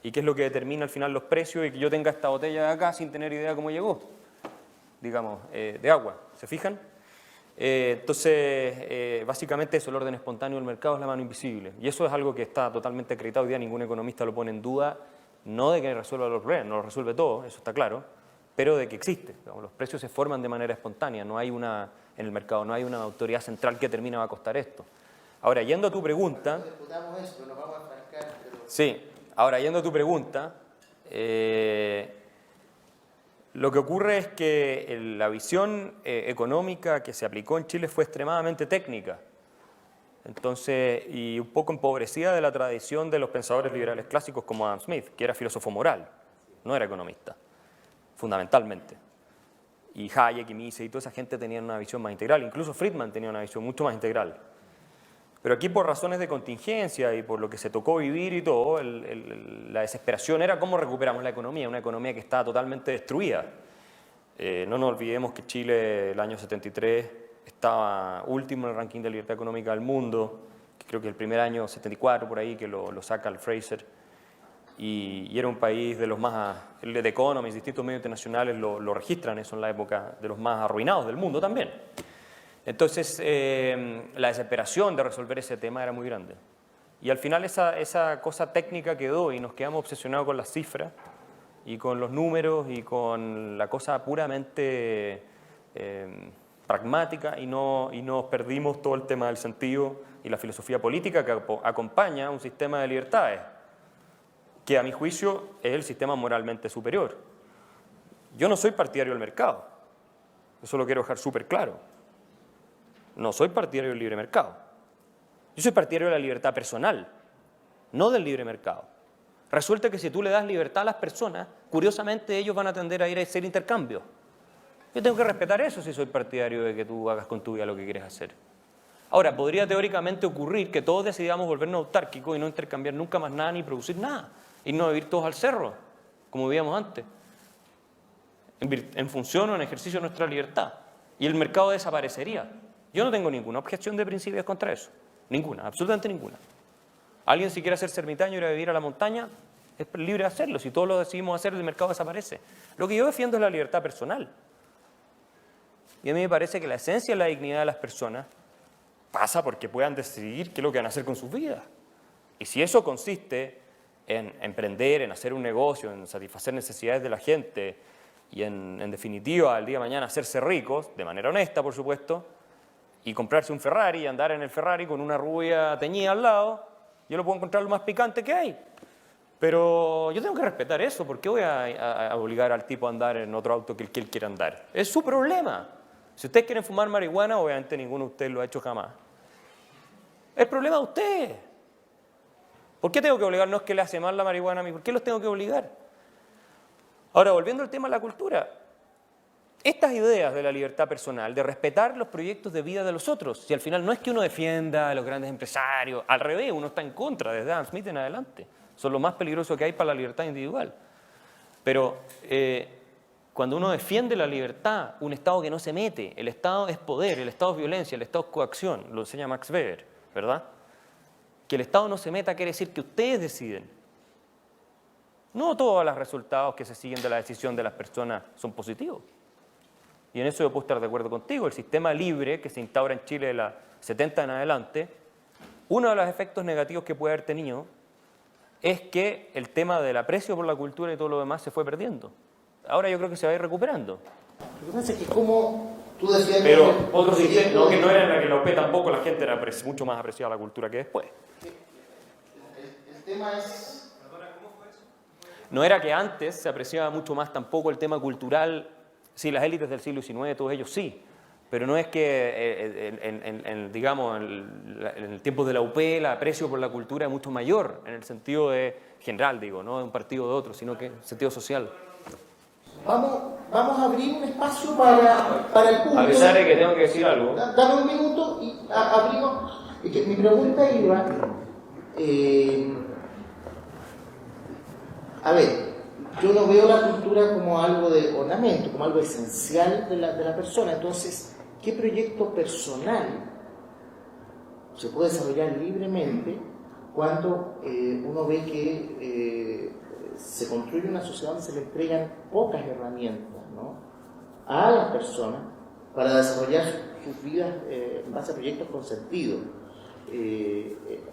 y que es lo que determina al final los precios y que yo tenga esta botella de acá sin tener idea cómo llegó, digamos, de agua. ¿Se fijan? Entonces, básicamente eso, el orden espontáneo del mercado es la mano invisible. Y eso es algo que está totalmente acreditado hoy día, ningún economista lo pone en duda, no de que resuelva los problemas, no lo resuelve todo, eso está claro, pero de que existe. Digamos, los precios se forman de manera espontánea, no hay en el mercado no hay una autoridad central que determina va a costar esto. Ahora, yendo a tu pregunta... Discutamos eso, pero nos vamos a enfrascar, pero... Sí, ahora yendo a tu pregunta, lo que ocurre es que la visión económica que se aplicó en Chile fue extremadamente técnica. Entonces, y un poco empobrecida de la tradición de los pensadores liberales clásicos como Adam Smith, que era filósofo moral, no era economista, fundamentalmente. Y Hayek y Mises y toda esa gente tenían una visión más integral, incluso Friedman tenía una visión mucho más integral. Pero aquí por razones de contingencia y por lo que se tocó vivir y todo, la desesperación era cómo recuperamos la economía, una economía que estaba totalmente destruida. No nos olvidemos que Chile el año 73 estaba último en el ranking de libertad económica del mundo, que creo que el primer año 74 por ahí que lo saca el Fraser, y era un país de los más, el de The Economist, distintos medios internacionales lo registran eso en la época, de los más arruinados del mundo también. Entonces, la desesperación de resolver ese tema era muy grande. Y al final esa cosa técnica quedó y nos quedamos obsesionados con las cifras y con los números y con la cosa puramente pragmática y nos perdimos todo el tema del sentido y la filosofía política que acompaña un sistema de libertades, que a mi juicio es el sistema moralmente superior. Yo no soy partidario del mercado, eso lo quiero dejar súper claro. No soy partidario del libre mercado. Yo soy partidario de la libertad personal, no del libre mercado. Resulta que si tú le das libertad a las personas, curiosamente ellos van a tender a ir a hacer intercambios. Yo tengo que respetar eso si soy partidario de que tú hagas con tu vida lo que quieres hacer. Ahora, podría teóricamente ocurrir que todos decidamos volvernos autárquicos y no intercambiar nunca más nada ni producir nada, y no vivir todos al cerro, como vivíamos antes, en función o en ejercicio de nuestra libertad, y el mercado desaparecería. Yo no tengo ninguna objeción de principios contra eso. Ninguna, absolutamente ninguna. Alguien si quiere hacer ermitaño y ir a vivir a la montaña, es libre de hacerlo. Si todos lo decidimos hacer, el mercado desaparece. Lo que yo defiendo es la libertad personal. Y a mí me parece que la esencia de la dignidad de las personas pasa porque puedan decidir qué es lo que van a hacer con sus vidas. Y si eso consiste en emprender, en hacer un negocio, en satisfacer necesidades de la gente y en definitiva, al día de mañana hacerse ricos, de manera honesta, por supuesto, y comprarse un Ferrari y andar en el Ferrari con una rubia teñida al lado, yo lo puedo encontrar lo más picante que hay. Pero yo tengo que respetar eso. ¿Por qué voy a obligar al tipo a andar en otro auto que él quiere andar? Es su problema. Si ustedes quieren fumar marihuana, obviamente ninguno de ustedes lo ha hecho jamás. El problema de ustedes. ¿Por qué tengo que obligar? No es que le hace mal la marihuana a mí, ¿por qué los tengo que obligar? Ahora, volviendo al tema de la cultura, estas ideas de la libertad personal, de respetar los proyectos de vida de los otros, si al final no es que uno defienda a los grandes empresarios, al revés, uno está en contra desde Adam Smith en adelante, son lo más peligroso que hay para la libertad individual. Pero cuando uno defiende la libertad, un Estado que no se mete, el Estado es poder, el Estado es violencia, el Estado es coacción, lo enseña Max Weber, ¿verdad? Que el Estado no se meta quiere decir que ustedes deciden. No todos los resultados que se siguen de la decisión de las personas son positivos. Y en eso yo puedo estar de acuerdo contigo. El sistema libre que se instaura en Chile de los 70 en adelante, uno de los efectos negativos que puede haber tenido es que el tema del aprecio por la cultura y todo lo demás se fue perdiendo. Ahora yo creo que se va a ir recuperando. Lo que pasa es que como tú decías... Pero otro sistema, no, que no era en la que la UP tampoco, la gente era mucho más apreciada la cultura que después. El tema es... No era que antes se apreciaba mucho más tampoco el tema cultural. Sí, las élites del siglo XIX, todos ellos sí, pero no es que, digamos, en el tiempo de la UP, el aprecio por la cultura es mucho mayor, en el sentido de general, digo, no de un partido o de otro, sino que en el sentido social. Vamos a abrir un espacio para el público. A pesar de que tengo que decir algo. Dame un minuto y abrimos. Mi pregunta iba... a ver, yo no veo la cultura como algo de ornamento, como algo esencial de la persona. Entonces, ¿qué proyecto personal se puede desarrollar libremente cuando uno ve que se construye una sociedad donde se le entregan pocas herramientas, ¿no?, a las personas para desarrollar sus vidas en base a proyectos con sentido?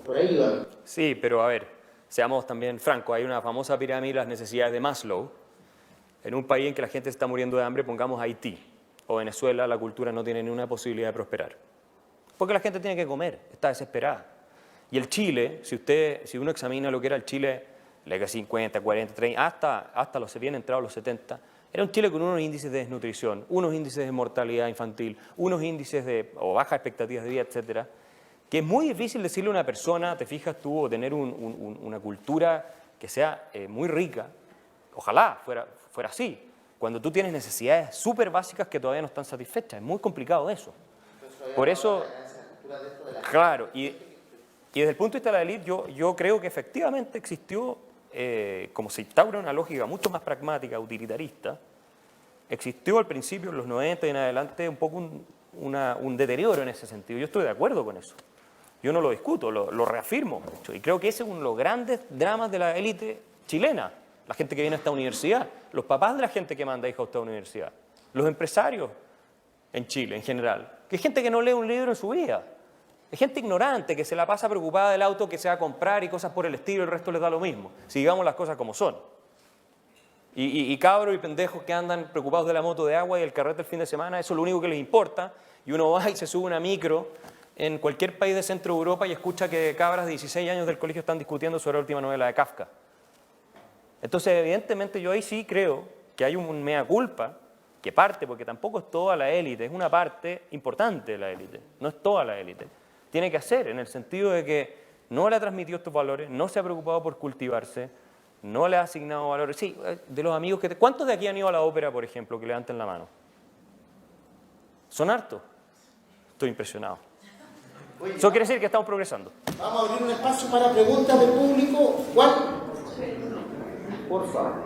Por ahí va. Sí, pero a ver, seamos también francos, hay una famosa pirámide de las necesidades de Maslow. En un país en que la gente se está muriendo de hambre, pongamos Haití o Venezuela, la cultura no tiene ninguna posibilidad de prosperar. Porque la gente tiene que comer, está desesperada. Y el Chile, si uno examina lo que era el Chile, la década 50, 40, 30, hasta los bien entrados los 70, era un Chile con unos índices de desnutrición, unos índices de mortalidad infantil, unos índices o bajas expectativas de vida, etcétera, que es muy difícil decirle a una persona, te fijas tú, o tener una cultura que sea muy rica, ojalá fuera así, cuando tú tienes necesidades súper básicas que todavía no están satisfechas. Es muy complicado eso. Por eso, claro, y desde el punto de vista de la élite, yo creo que efectivamente existió, como se instaura una lógica mucho más pragmática, utilitarista, existió al principio, en los 90 y en adelante, un poco un deterioro en ese sentido. Yo estoy de acuerdo con eso. Yo no lo discuto, lo reafirmo, de hecho, y creo que ese es uno de los grandes dramas de la élite chilena, la gente que viene a esta universidad, los papás de la gente que manda hijos a esta universidad, los empresarios en Chile en general, que es gente que no lee un libro en su vida, es gente ignorante que se la pasa preocupada del auto que se va a comprar y cosas por el estilo, el resto les da lo mismo, si digamos las cosas como son. Y cabros y pendejos que andan preocupados de la moto de agua y el carrete el fin de semana, eso es lo único que les importa, y uno va y se sube a una micro en cualquier país de Centro Europa y escucha que cabras de 16 años del colegio están discutiendo sobre la última novela de Kafka. Entonces, evidentemente, yo ahí sí creo que hay un mea culpa, que parte, porque tampoco es toda la élite, es una parte importante de la élite, no es toda la élite. Tiene que hacer, en el sentido de que no le ha transmitido estos valores, no se ha preocupado por cultivarse, no le ha asignado valores. Sí, de los amigos que... ¿Cuántos de aquí han ido a la ópera, por ejemplo, que levanten la mano? ¿Son hartos? Estoy impresionado. Eso quiere decir que estamos progresando. Vamos a abrir un espacio para preguntas del público. Juan, por favor.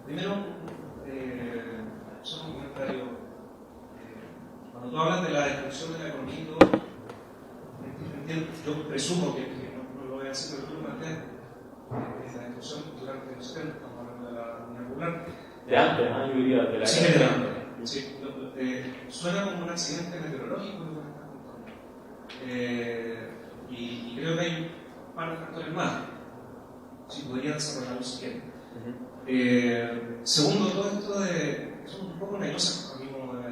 Primero, solo un comentario. Cuando tú hablas de la destrucción de la economía y todo, yo presumo que no lo voy a hacer, pero tú me entiendes. La destrucción cultural de los 70, estamos hablando de la Unión Popular. De antes, ¿no? Yo diría de la... Sí, de antes. Sí, suena como un accidente meteorológico lo que estás contando. Y creo que hay un par de factores más. Si podría desarrollarlo si quieren. Segundo, todo esto es un poco negocio a mí como de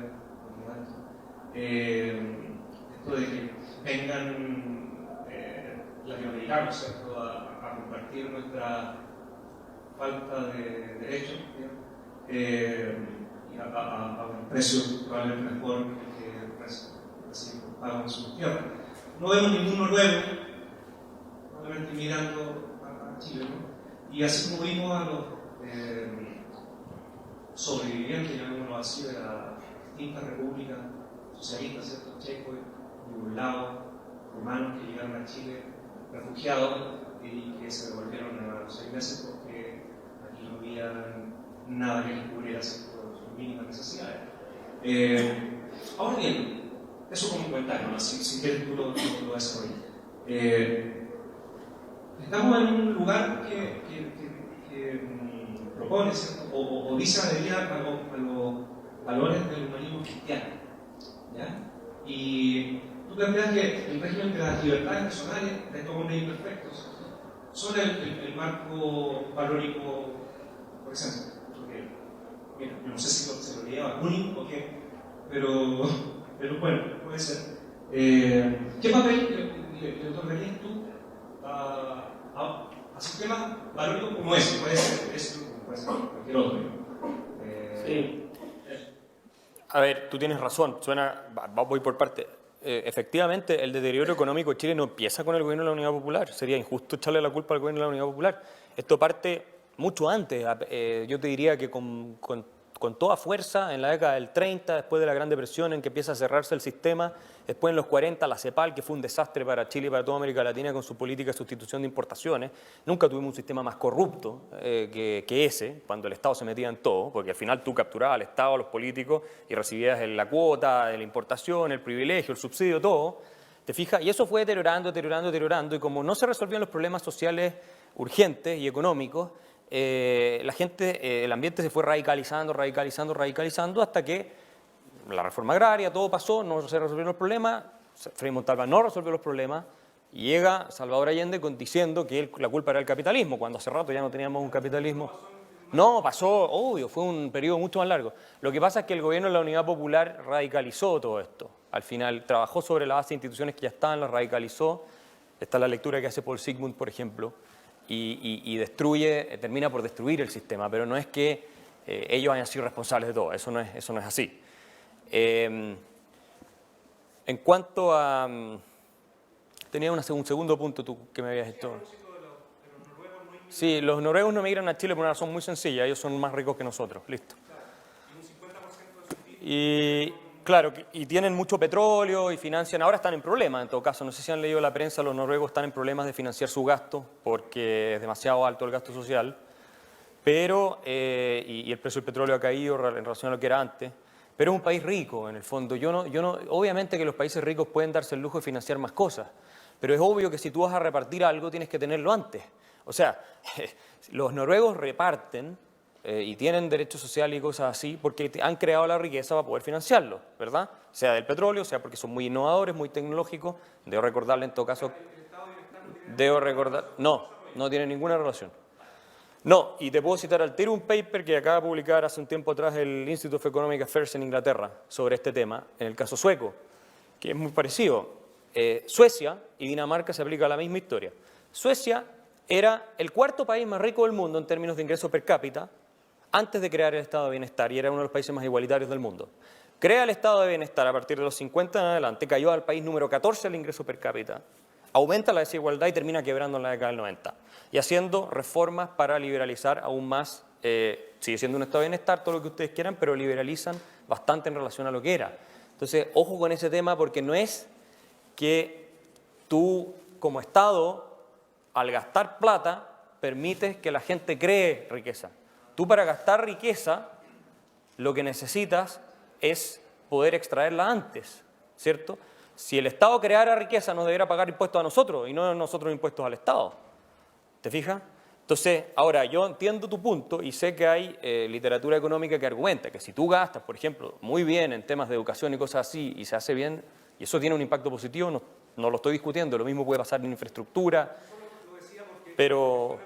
esto de que vengan latinoamericanos, ¿cierto?, a compartir nuestra falta de derechos, y a un precio probablemente mejor que pagan en su tierra. No vemos ningún noruego probablemente mirando a Chile, ¿no? Y así como vimos a los sobrevivientes, llamémoslo así, de las distintas repúblicas socialistas, ¿cierto? Checos, yugoslavos, romanos que llegaron a Chile refugiados y que se devolvieron a los 6 meses porque aquí no había nada que les cubriera sus mínimas necesidades. Ahora bien, eso como comentario, ¿no? Si quieres tú lo desarrollas. Estamos en un lugar que propone, ¿cierto? O dice adherir a los valores del humanismo cristiano, ¿ya? Y tú planteas que el régimen de las libertades personales de estos hombres imperfectos son el marco valórico, por ejemplo. Porque, mira, yo no sé si se lo lleva único o qué, pero bueno, puede ser. ¿Qué papel le otorgarías tú a sistemas valóricos como ese? Puede ser eso, puede ser cualquier otro. Sí. A ver, tú tienes razón, voy por parte. Efectivamente, el deterioro económico de Chile no empieza con el gobierno de la Unidad Popular. Sería injusto echarle la culpa al gobierno de la Unidad Popular. Esto parte mucho antes. Yo te diría que con toda fuerza en la década del 30, después de la Gran Depresión, en que empieza a cerrarse el sistema, después en los 40 la CEPAL, que fue un desastre para Chile y para toda América Latina con su política de sustitución de importaciones. Nunca tuvimos un sistema más corrupto que ese, cuando el Estado se metía en todo, porque al final tú capturabas al Estado, a los políticos, y recibías la cuota de la importación, el privilegio, el subsidio, todo. ¿Te fijas? Y eso fue deteriorando, y como no se resolvían los problemas sociales urgentes y económicos, la gente, el ambiente se fue radicalizando hasta que la reforma agraria, todo pasó, no se resolvieron los problemas, Frei Montalva no resolvió los problemas y llega Salvador Allende diciendo que la culpa era el capitalismo, cuando hace rato ya no teníamos un capitalismo. No, pasó, obvio, fue un periodo mucho más largo. Lo que pasa es que el gobierno de la Unidad Popular radicalizó todo esto. Al final trabajó sobre la base de instituciones que ya estaban, las radicalizó. Está la lectura que hace Paul Sigmund, por ejemplo. Y termina por destruir el sistema, pero no es que ellos hayan sido responsables de todo, eso no es así. En cuanto a... tenía un segundo punto tú que me habías hecho. Sí, los noruegos no migran a Chile por una razón muy sencilla, ellos son más ricos que nosotros, listo. Y claro, y tienen mucho petróleo y financian, ahora están en problemas en todo caso, no sé si han leído la prensa, los noruegos están en problemas de financiar su gasto porque es demasiado alto el gasto social, pero, y el precio del petróleo ha caído en relación a lo que era antes, pero es un país rico en el fondo. Obviamente que los países ricos pueden darse el lujo de financiar más cosas, pero es obvio que si tú vas a repartir algo tienes que tenerlo antes. O sea, los noruegos reparten y tienen derechos sociales y cosas así porque han creado la riqueza para poder financiarlo, ¿verdad? Sea del petróleo, sea porque son muy innovadores, muy tecnológicos. Debo recordarle en todo caso... No tiene ninguna relación. No, y te puedo citar al tiro un paper que acaba de publicar hace un tiempo atrás el Institute of Economic Affairs en Inglaterra sobre este tema, en el caso sueco, que es muy parecido. Suecia y Dinamarca se aplica la misma historia. Suecia era el cuarto país más rico del mundo en términos de ingreso per cápita antes de crear el estado de bienestar y era uno de los países más igualitarios del mundo. Crea el estado de bienestar a partir de los 50 en adelante, cayó al país número 14 el ingreso per cápita, aumenta la desigualdad y termina quebrando en la década del 90 y haciendo reformas para liberalizar aún más, sigue siendo un estado de bienestar, todo lo que ustedes quieran, pero liberalizan bastante en relación a lo que era. Entonces, ojo con ese tema porque no es que tú como Estado, al gastar plata, permites que la gente cree riqueza. Tú para gastar riqueza, lo que necesitas es poder extraerla antes, ¿cierto? Si el Estado creara riqueza, nos debería pagar impuestos a nosotros y no nosotros impuestos al Estado. ¿Te fijas? Entonces, ahora, yo entiendo tu punto y sé que hay literatura económica que argumenta que si tú gastas, por ejemplo, muy bien en temas de educación y cosas así, y se hace bien, y eso tiene un impacto positivo, no lo estoy discutiendo, lo mismo puede pasar en infraestructura, pero...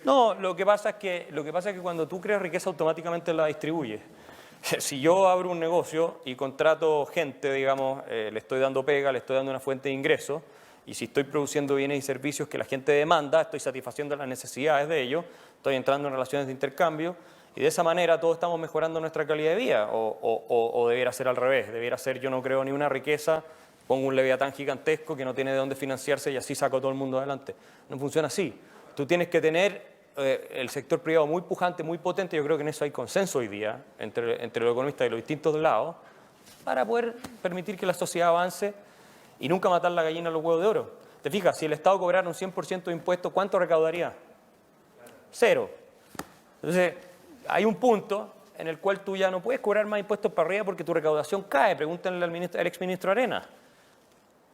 No, lo que pasa es que cuando tú creas riqueza automáticamente la distribuyes. Si yo abro un negocio y contrato gente, digamos, le estoy dando pega, le estoy dando una fuente de ingresos, y si estoy produciendo bienes y servicios que la gente demanda, estoy satisfaciendo las necesidades de ellos, estoy entrando en relaciones de intercambio, y de esa manera todos estamos mejorando nuestra calidad de vida, o debiera ser al revés, debiera ser yo no creo ni una riqueza, pongo un leviatán gigantesco que no tiene de dónde financiarse y así saco a todo el mundo adelante. No funciona así. Tú tienes que tener el sector privado muy pujante, muy potente, yo creo que en eso hay consenso hoy día entre los economistas de los distintos lados, para poder permitir que la sociedad avance y nunca matar la gallina a los huevos de oro. ¿Te fijas? Si el Estado cobrara un 100% de impuestos, ¿cuánto recaudaría? 0. Entonces, hay un punto en el cual tú ya no puedes cobrar más impuestos para arriba porque tu recaudación cae. Pregúntenle al exministro Arenas.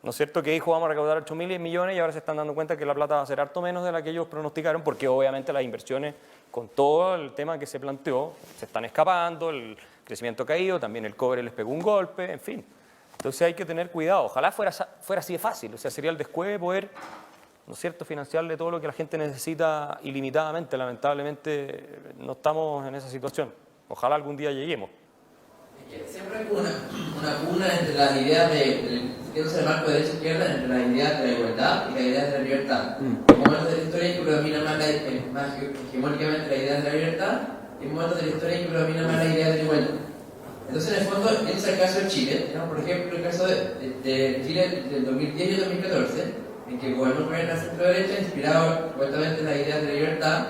¿No es cierto que dijo vamos a recaudar 8.000 millones y ahora se están dando cuenta que la plata va a ser harto menos de la que ellos pronosticaron porque obviamente las inversiones con todo el tema que se planteó se están escapando, el crecimiento ha caído, también el cobre les pegó un golpe, en fin. Entonces hay que tener cuidado. Ojalá fuera así de fácil, o sea, sería el descueve poder, ¿no es cierto?, financiarle todo lo que la gente necesita ilimitadamente. Lamentablemente no estamos en esa situación. Ojalá algún día lleguemos. Siempre hay una pugna entre las ideas el marco de derecha e izquierda, entre las ideas de la igualdad y las ideas de la libertad. En momentos de la historia en que predomina más hegemónicamente la idea de la libertad, y en momentos de la historia en que predomina más la idea de la igualdad. Entonces, en el fondo, ese es el caso de Chile. ¿No? Por ejemplo, el caso de Chile del 2010 y 2014, en que gobernó un gobierno de centro-derecha inspirado supuestamente en las ideas de la libertad,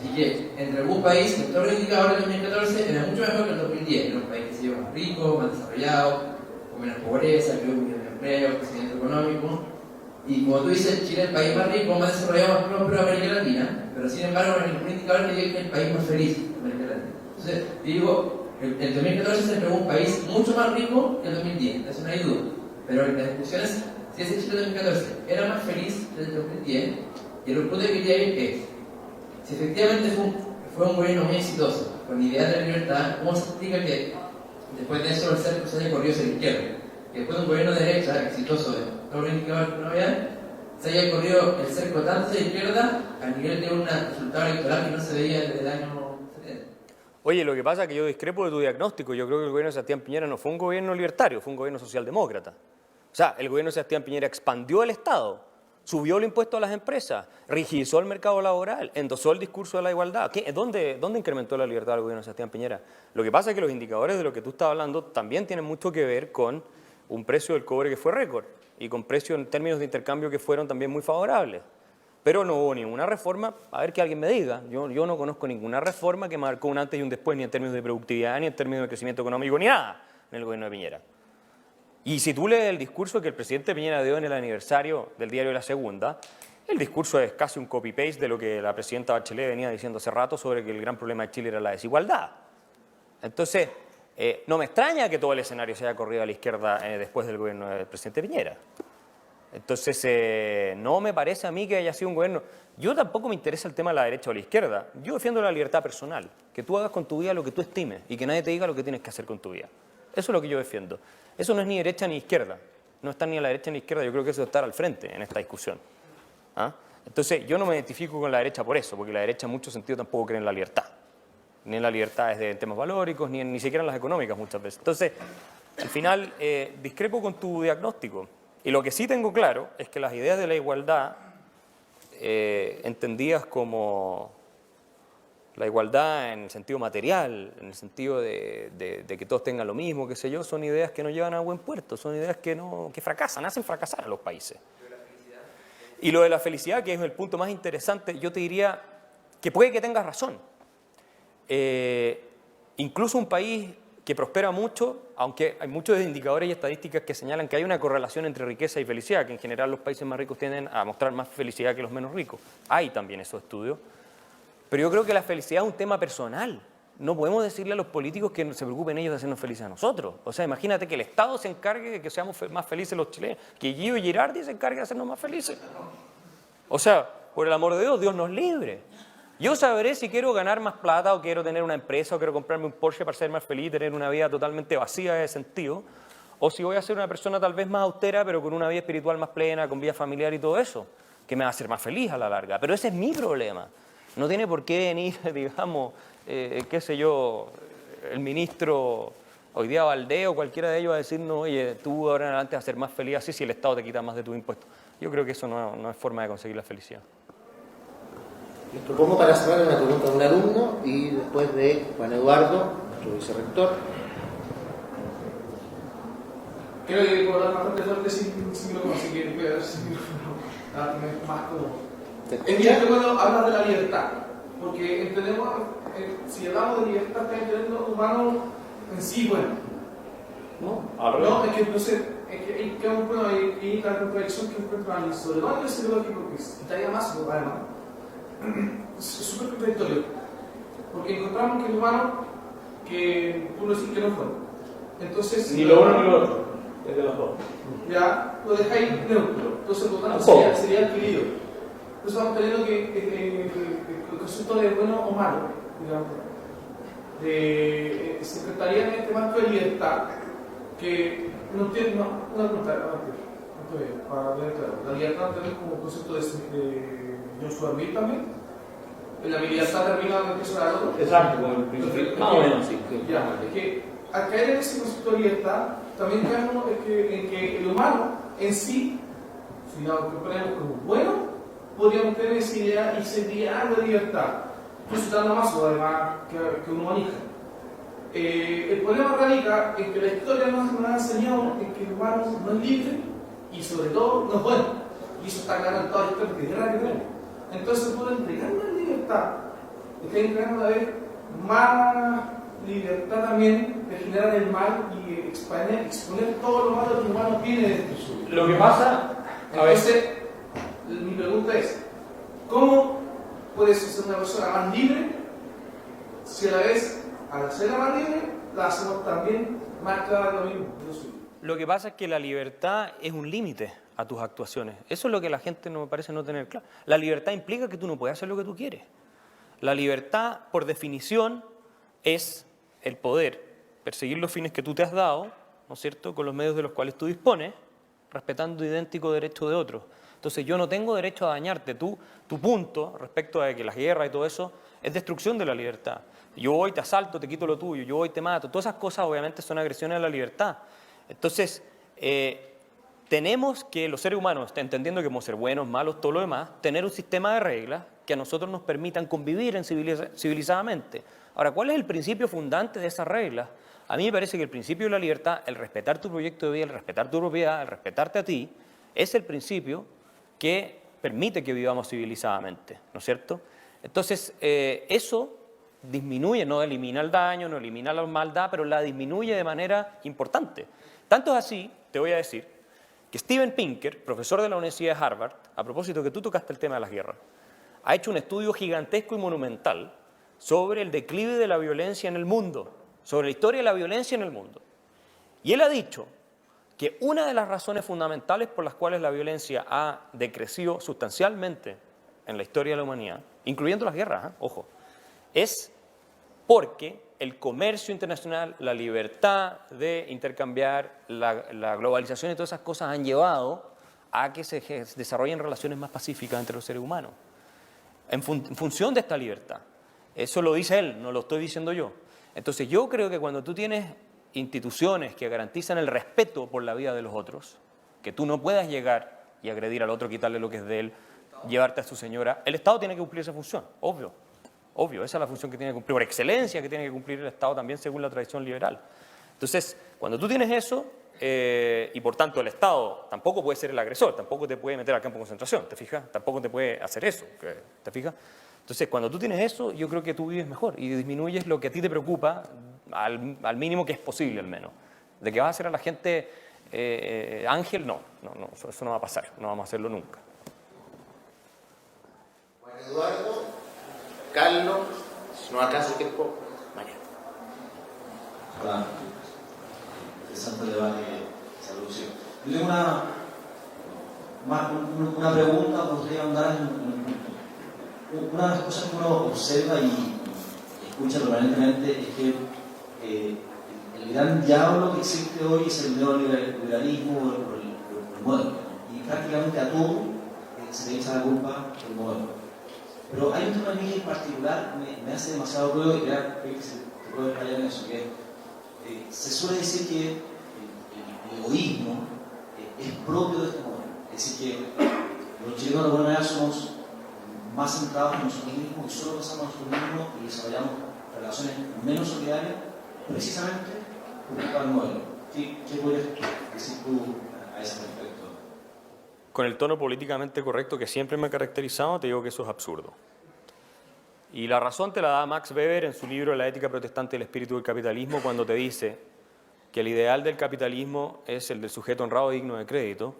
y que entre algún país, en todos los indicadores del 2014, era mucho mejor que el 2010. Era un país que se iba más rico, más desarrollado, con menos pobreza, creó un millón de empleos, crecimiento económico. Y como tú dices, Chile es el país más rico, más desarrollado, más próspero de América Latina, pero sin embargo, en ningún indicador que diga que es el país más feliz de América Latina. Entonces, digo, el 2014 se entregó un país mucho más rico que el 2010, eso no hay duda. Pero la discusión es si ese Chile del 2014 era más feliz que el 2010, y el punto que quería ir es, si efectivamente fue un gobierno muy exitoso, con ideas de la libertad, ¿cómo se explica que después de eso el cerco se haya corrido hacia la izquierda? Que después de un gobierno de derecha exitoso de todo el indicador que no había, se haya corrido el cerco tanto hacia la izquierda a nivel de un resultado electoral que no se veía desde el año 70. Oye, lo que pasa es que yo discrepo de tu diagnóstico. Yo creo que el gobierno de Sebastián Piñera no fue un gobierno libertario, fue un gobierno socialdemócrata. O sea, el gobierno de Sebastián Piñera expandió el Estado, subió el impuesto a las empresas, rigidizó el mercado laboral, endosó el discurso de la igualdad. ¿Dónde incrementó la libertad del gobierno de Sebastián Piñera? Lo que pasa es que los indicadores de lo que tú estás hablando también tienen mucho que ver con un precio del cobre que fue récord y con precios en términos de intercambio que fueron también muy favorables. Pero no hubo ninguna reforma, a ver que alguien me diga, yo no conozco ninguna reforma que marcó un antes y un después, ni en términos de productividad, ni en términos de crecimiento económico, ni nada en el gobierno de Piñera. Y si tú lees el discurso que el presidente Piñera dio en el aniversario del diario La Segunda, el discurso es casi un copy-paste de lo que la presidenta Bachelet venía diciendo hace rato sobre que el gran problema de Chile era la desigualdad. Entonces, no me extraña que todo el escenario se haya corrido a la izquierda después del gobierno del presidente Piñera. Entonces, no me parece a mí que haya sido un gobierno... Yo tampoco me interesa el tema de la derecha o la izquierda. Yo defiendo la libertad personal, que tú hagas con tu vida lo que tú estimes y que nadie te diga lo que tienes que hacer con tu vida. Eso es lo que yo defiendo. Eso no es ni derecha ni izquierda. No está ni a la derecha ni a la izquierda. Yo creo que eso es estar al frente en esta discusión. ¿Ah? Entonces, yo no me identifico con la derecha por eso, porque la derecha en mucho sentido tampoco cree en la libertad. Ni en la libertad desde temas valóricos, ni siquiera en las económicas muchas veces. Entonces, al final, discrepo con tu diagnóstico. Y lo que sí tengo claro es que las ideas de la igualdad, entendidas como la igualdad en el sentido material, en el sentido de que todos tengan lo mismo, qué sé yo, son ideas que no llevan a buen puerto, son ideas que fracasan, hacen fracasar a los países. Y lo de la felicidad, que es el punto más interesante, yo te diría que puede que tengas razón. Incluso un país que prospera mucho, aunque hay muchos indicadores y estadísticas que señalan que hay una correlación entre riqueza y felicidad, que en general los países más ricos tienden a mostrar más felicidad que los menos ricos. Hay también esos estudios. Pero yo creo que la felicidad es un tema personal. No podemos decirle a los políticos que se preocupen ellos de hacernos felices a nosotros. O sea, imagínate que el Estado se encargue de que seamos más felices los chilenos, que Guido Girardi se encargue de hacernos más felices. O sea, por el amor de Dios, Dios nos libre. Yo sabré si quiero ganar más plata o quiero tener una empresa o quiero comprarme un Porsche para ser más feliz y tener una vida totalmente vacía de sentido. O si voy a ser una persona tal vez más austera, pero con una vida espiritual más plena, con vida familiar y todo eso, que me va a hacer más feliz a la larga. Pero ese es mi problema. No tiene por qué venir, digamos, qué sé yo, el ministro Hoy día Valdés o cualquiera de ellos va a decirnos, oye, tú ahora en adelante vas a ser más feliz así si el Estado te quita más de tus impuestos. Yo creo que eso no es forma de conseguir la felicidad. Les propongo para cerrar una pregunta de un alumno y después de Juan Eduardo, nuestro vicerrector. Creo que puedo hablar bastante fuerte sin micrófono, así que voy a ver sin micrófono. Más cómodo. Es bien que bueno hablar de la libertad, porque entendemos, si hablamos de libertad, está entendiendo humano en sí, bueno. No, es que entonces, hay la contradicción que encuentran en el sobre todo en el psicológico, que está más o además. Es súper contradictorio, porque encontramos que el humano, que uno dice que no fue. Entonces, Ni lo uno ni lo otro, es de los dos. Ya, lo dejáis neutro, entonces por lo tanto sería adquirido. Entonces estamos teniendo que el concepto de bueno o malo, digamos, se enfrentaría en este marco de libertad, que no tiene, una pregunta, para ver claro, la libertad también como concepto de Joshua Mill también, en la libertad termina en el peso del otro. Exacto, como el principio. Más o menos, sí. Ya, es que al caer en ese concepto de libertad, también caemos en que el humano en sí, si lo ponemos como bueno, podríamos tener esa idea y sería algo de libertad, consultando más o además que un humanista. El problema radica en que la historia nos ha enseñado en que el humano no es libre y sobre todo no es bueno. Y eso está claro en toda la historia de guerra que tenemos. Entonces, por entregarnos la libertad, está entregando a ver más libertad también de generar el mal y exponer todo lo malo que el humano tiene dentro suyo. Lo que pasa, Entonces, mi pregunta es, ¿cómo puedes ser una persona más libre si a la vez, al hacerla más libre, la hacemos también más clara lo mismo? Lo que pasa es que la libertad es un límite a tus actuaciones. Eso es lo que la gente no me parece no tener claro. La libertad implica que tú no puedes hacer lo que tú quieres. La libertad, por definición, es el poder perseguir los fines que tú te has dado, ¿no es cierto?, con los medios de los cuales tú dispones, respetando idéntico derecho de otros. Entonces yo no tengo derecho a dañarte. Tu punto respecto a que las guerras y todo eso es destrucción de la libertad. Yo voy, te asalto, te quito lo tuyo, yo voy, te mato. Todas esas cosas obviamente son agresiones a la libertad. Entonces, tenemos que los seres humanos, entendiendo que podemos ser buenos, malos, todo lo demás, tener un sistema de reglas que a nosotros nos permitan convivir civilizadamente. Ahora, ¿cuál es el principio fundante de esas reglas? A mí me parece que el principio de la libertad, el respetar tu proyecto de vida, el respetar tu propiedad, el respetarte a ti, es el principio que permite que vivamos civilizadamente, ¿no es cierto? Entonces, eso disminuye, no elimina el daño, no elimina la maldad, pero la disminuye de manera importante. Tanto es así, te voy a decir, que Steven Pinker, profesor de la Universidad de Harvard, a propósito que tú tocaste el tema de las guerras, ha hecho un estudio gigantesco y monumental sobre el declive de la violencia en el mundo, sobre la historia de la violencia en el mundo. Y él ha dicho que una de las razones fundamentales por las cuales la violencia ha decrecido sustancialmente en la historia de la humanidad, incluyendo las guerras, ojo, es porque el comercio internacional, la libertad de intercambiar, la globalización y todas esas cosas han llevado a que se desarrollen relaciones más pacíficas entre los seres humanos. En función de esta libertad. Eso lo dice él, no lo estoy diciendo yo. Entonces yo creo que cuando tú tienes instituciones que garantizan el respeto por la vida de los otros, que tú no puedas llegar y agredir al otro, quitarle lo que es de él, llevarte a su señora, el Estado tiene que cumplir esa función, obvio. Obvio, esa es la función que tiene que cumplir, por excelencia que tiene que cumplir el Estado también según la tradición liberal. Entonces, cuando tú tienes eso, y por tanto el Estado tampoco puede ser el agresor, tampoco te puede meter al campo de concentración, ¿te fijas? Tampoco te puede hacer eso, ¿te fijas? Entonces, cuando tú tienes eso, yo creo que tú vives mejor y disminuyes lo que a ti te preocupa al mínimo que es posible, al menos. De que vas a hacer a la gente ángel, no, eso no va a pasar, no vamos a hacerlo nunca. Juan Eduardo, Carlos, si no acaso tiempo, Mariano. Hola, interesante el debate que se produjo. Yo tengo una pregunta, me gustaría andar una de las cosas que uno observa y escucha permanentemente es que el gran diablo que existe hoy es el neoliberalismo o el modelo. Y prácticamente a todo se le echa la culpa del modelo. Pero hay un tema en particular me hace demasiado ruido y creo que se puede explayar en eso, que es se suele decir que el egoísmo es propio de este modelo. Es decir, que los chilenos de alguna manera somos más centrados en nosotros mismos y solo pensamos en nosotros mismos y desarrollamos relaciones menos solidarias precisamente por el modelo. ¿Qué podrías decir tú a ese respecto? Con el tono políticamente correcto que siempre me ha caracterizado, te digo que eso es absurdo. Y la razón te la da Max Weber en su libro La ética protestante y el espíritu del capitalismo, cuando te dice que el ideal del capitalismo es el del sujeto honrado y digno de crédito,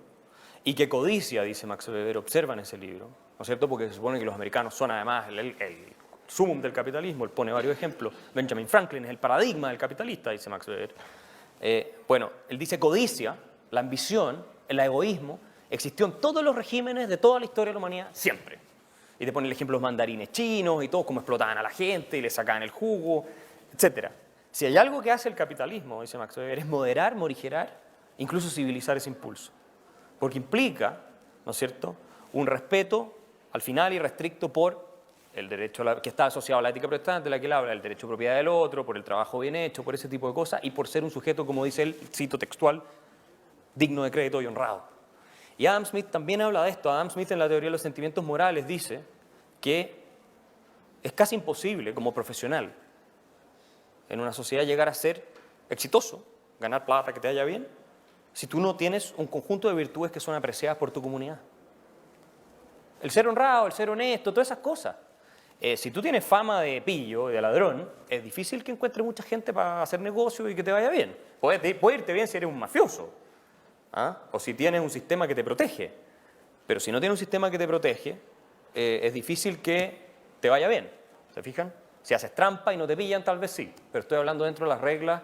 y que codicia, dice Max Weber, observa en ese libro, ¿no es cierto? Porque se supone que los americanos son además el sumum del capitalismo, él pone varios ejemplos. Benjamin Franklin es el paradigma del capitalista, dice Max Weber. Bueno, él dice codicia, la ambición, el egoísmo, existió en todos los regímenes de toda la historia de la humanidad, siempre. Y te pone el ejemplo de los mandarines chinos y todos cómo explotaban a la gente y le sacaban el jugo, etc. Si hay algo que hace el capitalismo, dice Max Weber, es moderar, morigerar, incluso civilizar ese impulso. Porque implica, ¿no es cierto?, un respeto al final irrestricto por el derecho que está asociado a la ética protestante, de la que él habla, el derecho de propiedad del otro, por el trabajo bien hecho, por ese tipo de cosas, y por ser un sujeto, como dice él, cito textual, digno de crédito y honrado. Y Adam Smith también habla de esto. Adam Smith en la teoría de los sentimientos morales dice que es casi imposible como profesional en una sociedad llegar a ser exitoso, ganar plata, que te vaya bien, si tú no tienes un conjunto de virtudes que son apreciadas por tu comunidad. El ser honrado, el ser honesto, todas esas cosas. Si tú tienes fama de pillo, de ladrón, es difícil que encuentres mucha gente para hacer negocio y que te vaya bien. Puede irte bien si eres un mafioso. O si tienes un sistema que te protege. Pero si no tienes un sistema que te protege, es difícil que te vaya bien. ¿Se fijan? Si haces trampa y no te pillan, tal vez sí. Pero estoy hablando dentro de las reglas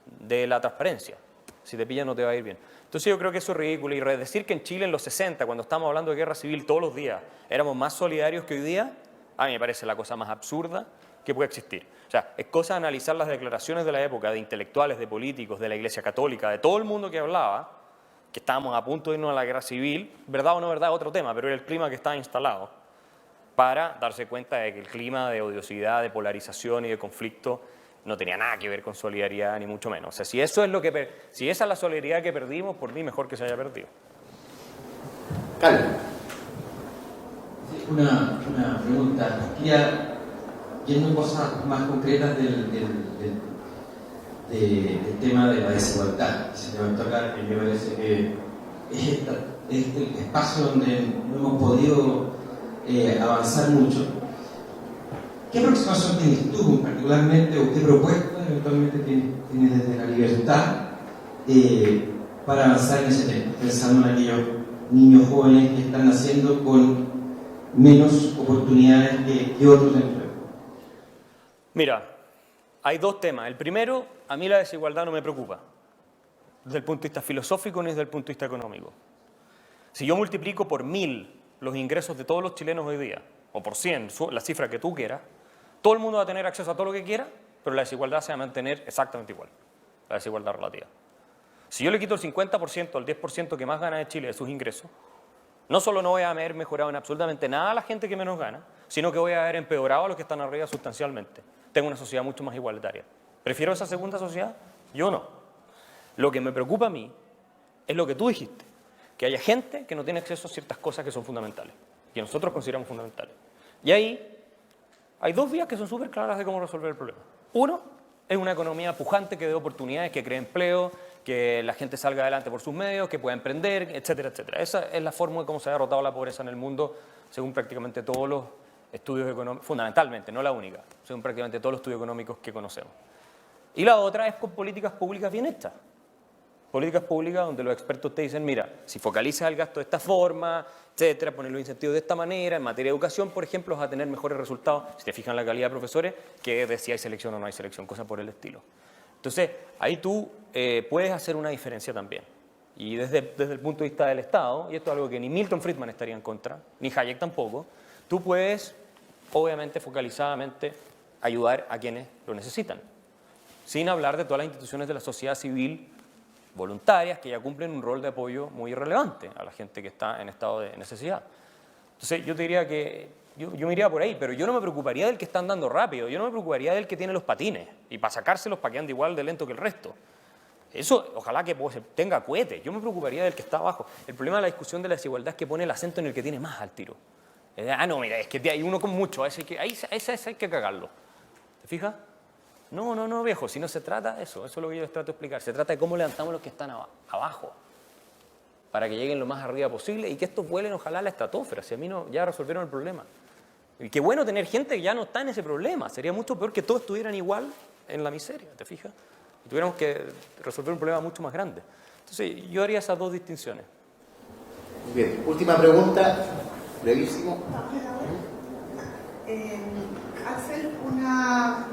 de la transparencia. Si te pillan, no te va a ir bien. Entonces yo creo que eso es ridículo. Y decir que en Chile en los 60, cuando estamos hablando de guerra civil todos los días, éramos más solidarios que hoy día, a mí me parece la cosa más absurda que puede existir. O sea, es cosa de analizar las declaraciones de la época, de intelectuales, de políticos, de la Iglesia Católica, de todo el mundo que hablaba, que estábamos a punto de irnos a la guerra civil, verdad o no verdad, otro tema, pero era el clima que estaba instalado, para darse cuenta de que el clima de odiosidad, de polarización y de conflicto no tenía nada que ver con solidaridad, ni mucho menos. O sea, si esa es la solidaridad que perdimos, por mí mejor que se haya perdido. Carlos. Una pregunta. Quería, yendo cosas más concretas del tema de la desigualdad, que se me toca, me parece que es el espacio donde no hemos podido avanzar mucho. ¿Qué aproximación tienes tú, particularmente, o qué propuestas eventualmente tienes desde la libertad para avanzar en ese tema? Pensando en aquellos niños jóvenes que están naciendo con menos oportunidades que otros de empleo. Mira, hay dos temas. El primero, a mí la desigualdad no me preocupa, desde el punto de vista filosófico ni desde el punto de vista económico. Si yo multiplico por 1000 los ingresos de todos los chilenos hoy día, o por 100, la cifra que tú quieras, todo el mundo va a tener acceso a todo lo que quiera, pero la desigualdad se va a mantener exactamente igual, la desigualdad relativa. Si yo le quito el 50% al 10% que más gana de Chile de sus ingresos, no solo no voy a haber mejorado en absolutamente nada a la gente que menos gana, sino que voy a haber empeorado a los que están arriba sustancialmente. Tengo una sociedad mucho más igualitaria. ¿Prefiero esa segunda sociedad? Yo no. Lo que me preocupa a mí es lo que tú dijiste, que haya gente que no tiene acceso a ciertas cosas que son fundamentales, que nosotros consideramos fundamentales. Y ahí hay dos vías que son súper claras de cómo resolver el problema. Uno es una economía pujante que dé oportunidades, que cree empleo, que la gente salga adelante por sus medios, que pueda emprender, etcétera, etcétera. Esa es la forma de cómo se ha derrotado la pobreza en el mundo, según prácticamente todos los estudios económicos, fundamentalmente, no la única, según prácticamente todos los estudios económicos que conocemos. Y la otra es con políticas públicas bien hechas. Políticas públicas donde los expertos te dicen, mira, si focalizas el gasto de esta forma, etcétera, poner los incentivos de esta manera, en materia de educación, por ejemplo, vas a tener mejores resultados, si te fijas en la calidad de profesores, que de si hay selección o no hay selección, cosas por el estilo. Entonces, ahí tú puedes hacer una diferencia también. Y desde el punto de vista del Estado, y esto es algo que ni Milton Friedman estaría en contra, ni Hayek tampoco, tú puedes, obviamente, focalizadamente, ayudar a quienes lo necesitan. Sin hablar de todas las instituciones de la sociedad civil voluntarias que ya cumplen un rol de apoyo muy relevante a la gente que está en estado de necesidad. Entonces, yo te diría que Yo me iría por ahí, pero yo no me preocuparía del que está andando rápido, yo no me preocuparía del que tiene los patines, y para sacárselos para que ande igual de lento que el resto. Eso, ojalá que tenga cohete, yo me preocuparía del que está abajo. El problema de la discusión de la desigualdad es que pone el acento en el que tiene más al tiro. No, mira, es que hay uno con mucho, ese hay que cagarlo. ¿Te fijas? No, viejo, si no se trata de eso es lo que yo les trato de explicar. Se trata de cómo levantamos los que están abajo, para que lleguen lo más arriba posible y que estos vuelen ojalá a la estratosfera. Si a mí no, ya resolvieron el problema. Y qué bueno tener gente que ya no está en ese problema. Sería mucho peor que todos estuvieran igual en la miseria, ¿te fijas? Y tuviéramos que resolver un problema mucho más grande. Entonces, yo haría esas dos distinciones. Bien, última pregunta, brevísimo. Hacer una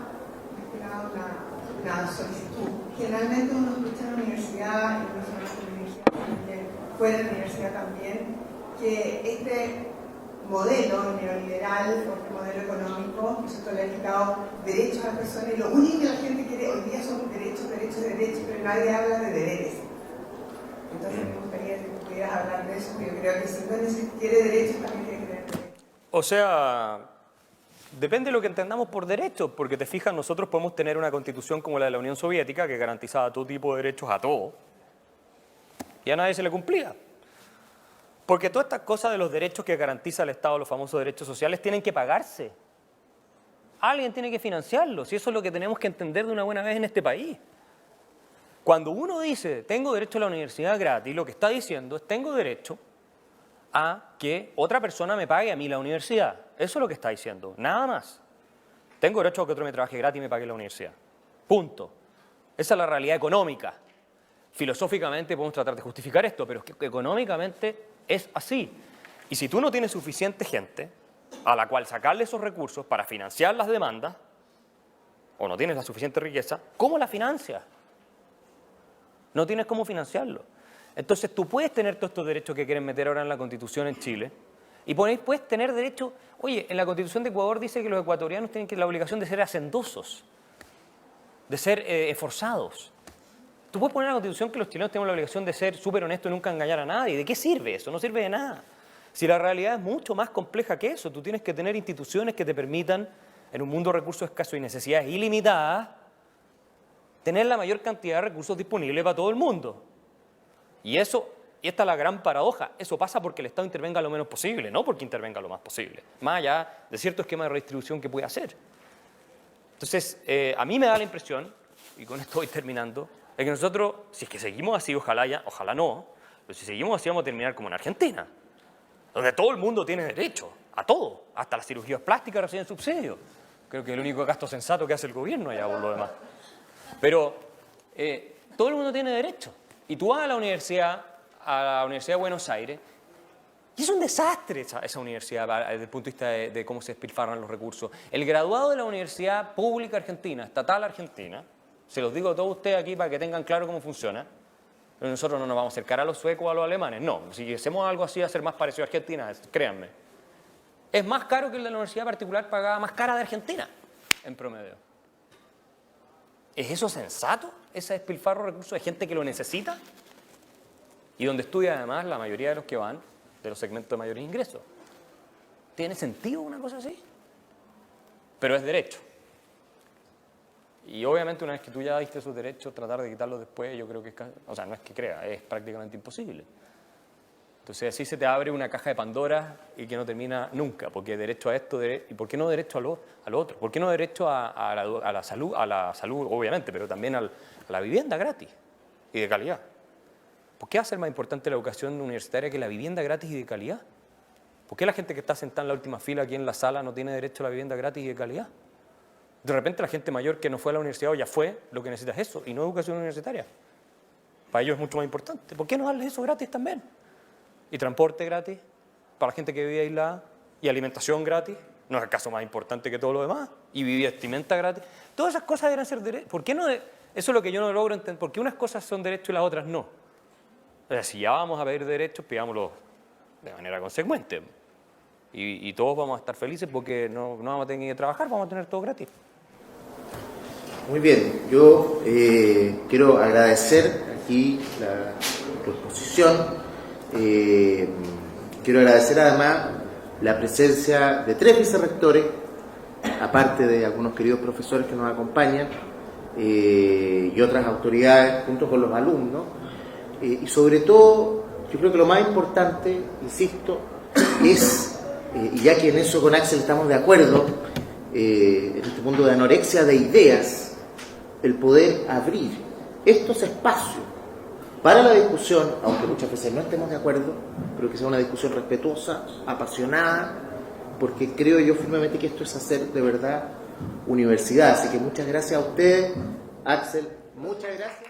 solicitud. Generalmente uno escucha en la universidad, y personas de la universidad, fuera de la universidad también, que este modelo neoliberal o este modelo económico, que le ha quitado derechos a las personas, y lo único que la gente quiere hoy día son derechos, pero nadie habla de deberes. Entonces me gustaría que pudieras hablar de eso, porque yo creo que si uno quiere derechos, también tiene que tener derechos. O sea, depende de lo que entendamos por derechos, porque te fijas, nosotros podemos tener una constitución como la de la Unión Soviética que garantizaba todo tipo de derechos a todos, y a nadie se le cumplía. Porque todas estas cosas de los derechos que garantiza el Estado, los famosos derechos sociales, tienen que pagarse. Alguien tiene que financiarlos, y eso es lo que tenemos que entender de una buena vez en este país. Cuando uno dice, tengo derecho a la universidad gratis, lo que está diciendo es, tengo derecho a que otra persona me pague a mí la universidad. Eso es lo que está diciendo, nada más. Tengo derecho a que otro me trabaje gratis y me pague la universidad. Punto. Esa es la realidad económica. Filosóficamente podemos tratar de justificar esto, pero es que económicamente es así. Y si tú no tienes suficiente gente a la cual sacarle esos recursos para financiar las demandas, o no tienes la suficiente riqueza, ¿cómo la financias? No tienes cómo financiarlo. Entonces tú puedes tener todos estos derechos que quieren meter ahora en la Constitución en Chile, y puedes tener derecho, oye, en la Constitución de Ecuador dice que los ecuatorianos tienen la obligación de ser hacendosos, de ser esforzados. Tú puedes poner en la Constitución que los chilenos tenemos la obligación de ser súper honestos y nunca engañar a nadie. ¿De qué sirve eso? No sirve de nada. Si la realidad es mucho más compleja que eso, tú tienes que tener instituciones que te permitan, en un mundo de recursos escasos y necesidades ilimitadas, tener la mayor cantidad de recursos disponibles para todo el mundo. Y esta es la gran paradoja, eso pasa porque el Estado intervenga lo menos posible, no porque intervenga lo más posible, más allá de cierto esquema de redistribución que puede hacer. Entonces, a mí me da la impresión, y con esto voy terminando, es que nosotros, si es que seguimos así, ojalá no, pero si seguimos así vamos a terminar como en Argentina, donde todo el mundo tiene derecho a todo, hasta las cirugías plásticas reciben subsidio. Creo que es el único gasto sensato que hace el gobierno allá por lo demás. Pero todo el mundo tiene derecho. Y tú vas a la Universidad de Buenos Aires, y es un desastre esa universidad desde el punto de vista de cómo se despilfarran los recursos. El graduado de la Universidad Pública Argentina, Estatal Argentina, se los digo a todos ustedes aquí para que tengan claro cómo funciona, pero nosotros no nos vamos a acercar a los suecos o a los alemanes, no. Si hacemos algo así, va a ser más parecido a Argentina, créanme. Es más caro que el de la universidad particular pagada más cara de Argentina, en promedio. ¿Es eso sensato? ¿Ese despilfarro de recursos de gente que lo necesita? Y donde estudia además la mayoría de los que van de los segmentos de mayores ingresos. ¿Tiene sentido una cosa así? Pero es derecho. Y obviamente una vez que tú ya diste esos derechos, tratar de quitarlos después, yo creo que no es que crea, es prácticamente imposible. Entonces así se te abre una caja de Pandora y que no termina nunca, porque derecho a esto, ¿y por qué no derecho a lo otro? ¿Por qué no derecho a la salud, obviamente, pero también a la vivienda gratis y de calidad? ¿Por qué va a ser más importante la educación universitaria que la vivienda gratis y de calidad? ¿Por qué la gente que está sentada en la última fila aquí en la sala no tiene derecho a la vivienda gratis y de calidad? De repente la gente mayor que no fue a la universidad o ya fue, lo que necesita es eso, y no educación universitaria. Para ellos es mucho más importante. ¿Por qué no darles eso gratis también? Y transporte gratis para la gente que vive aislada, y alimentación gratis, no es el caso más importante que todo lo demás, y vestimenta gratis. Todas esas cosas deben ser derechos. ¿Por qué no? Eso es lo que yo no logro entender. ¿Por qué unas cosas son derechos y las otras no? O sea, si ya vamos a pedir derechos, pidámoslos de manera consecuente. Y todos vamos a estar felices porque no vamos a tener que trabajar, vamos a tener todo gratis. Muy bien, yo quiero agradecer aquí tu exposición. Quiero agradecer además la presencia de 3 vicerrectores, aparte de algunos queridos profesores que nos acompañan, y otras autoridades junto con los alumnos, y sobre todo, yo creo que lo más importante, insisto, es, y ya que en eso con Axel estamos de acuerdo, en este mundo de anorexia de ideas, el poder abrir estos espacios para la discusión, aunque muchas veces no estemos de acuerdo, pero que sea una discusión respetuosa, apasionada, porque creo yo firmemente que esto es hacer de verdad universidad. Así que muchas gracias a ustedes, Axel, muchas gracias.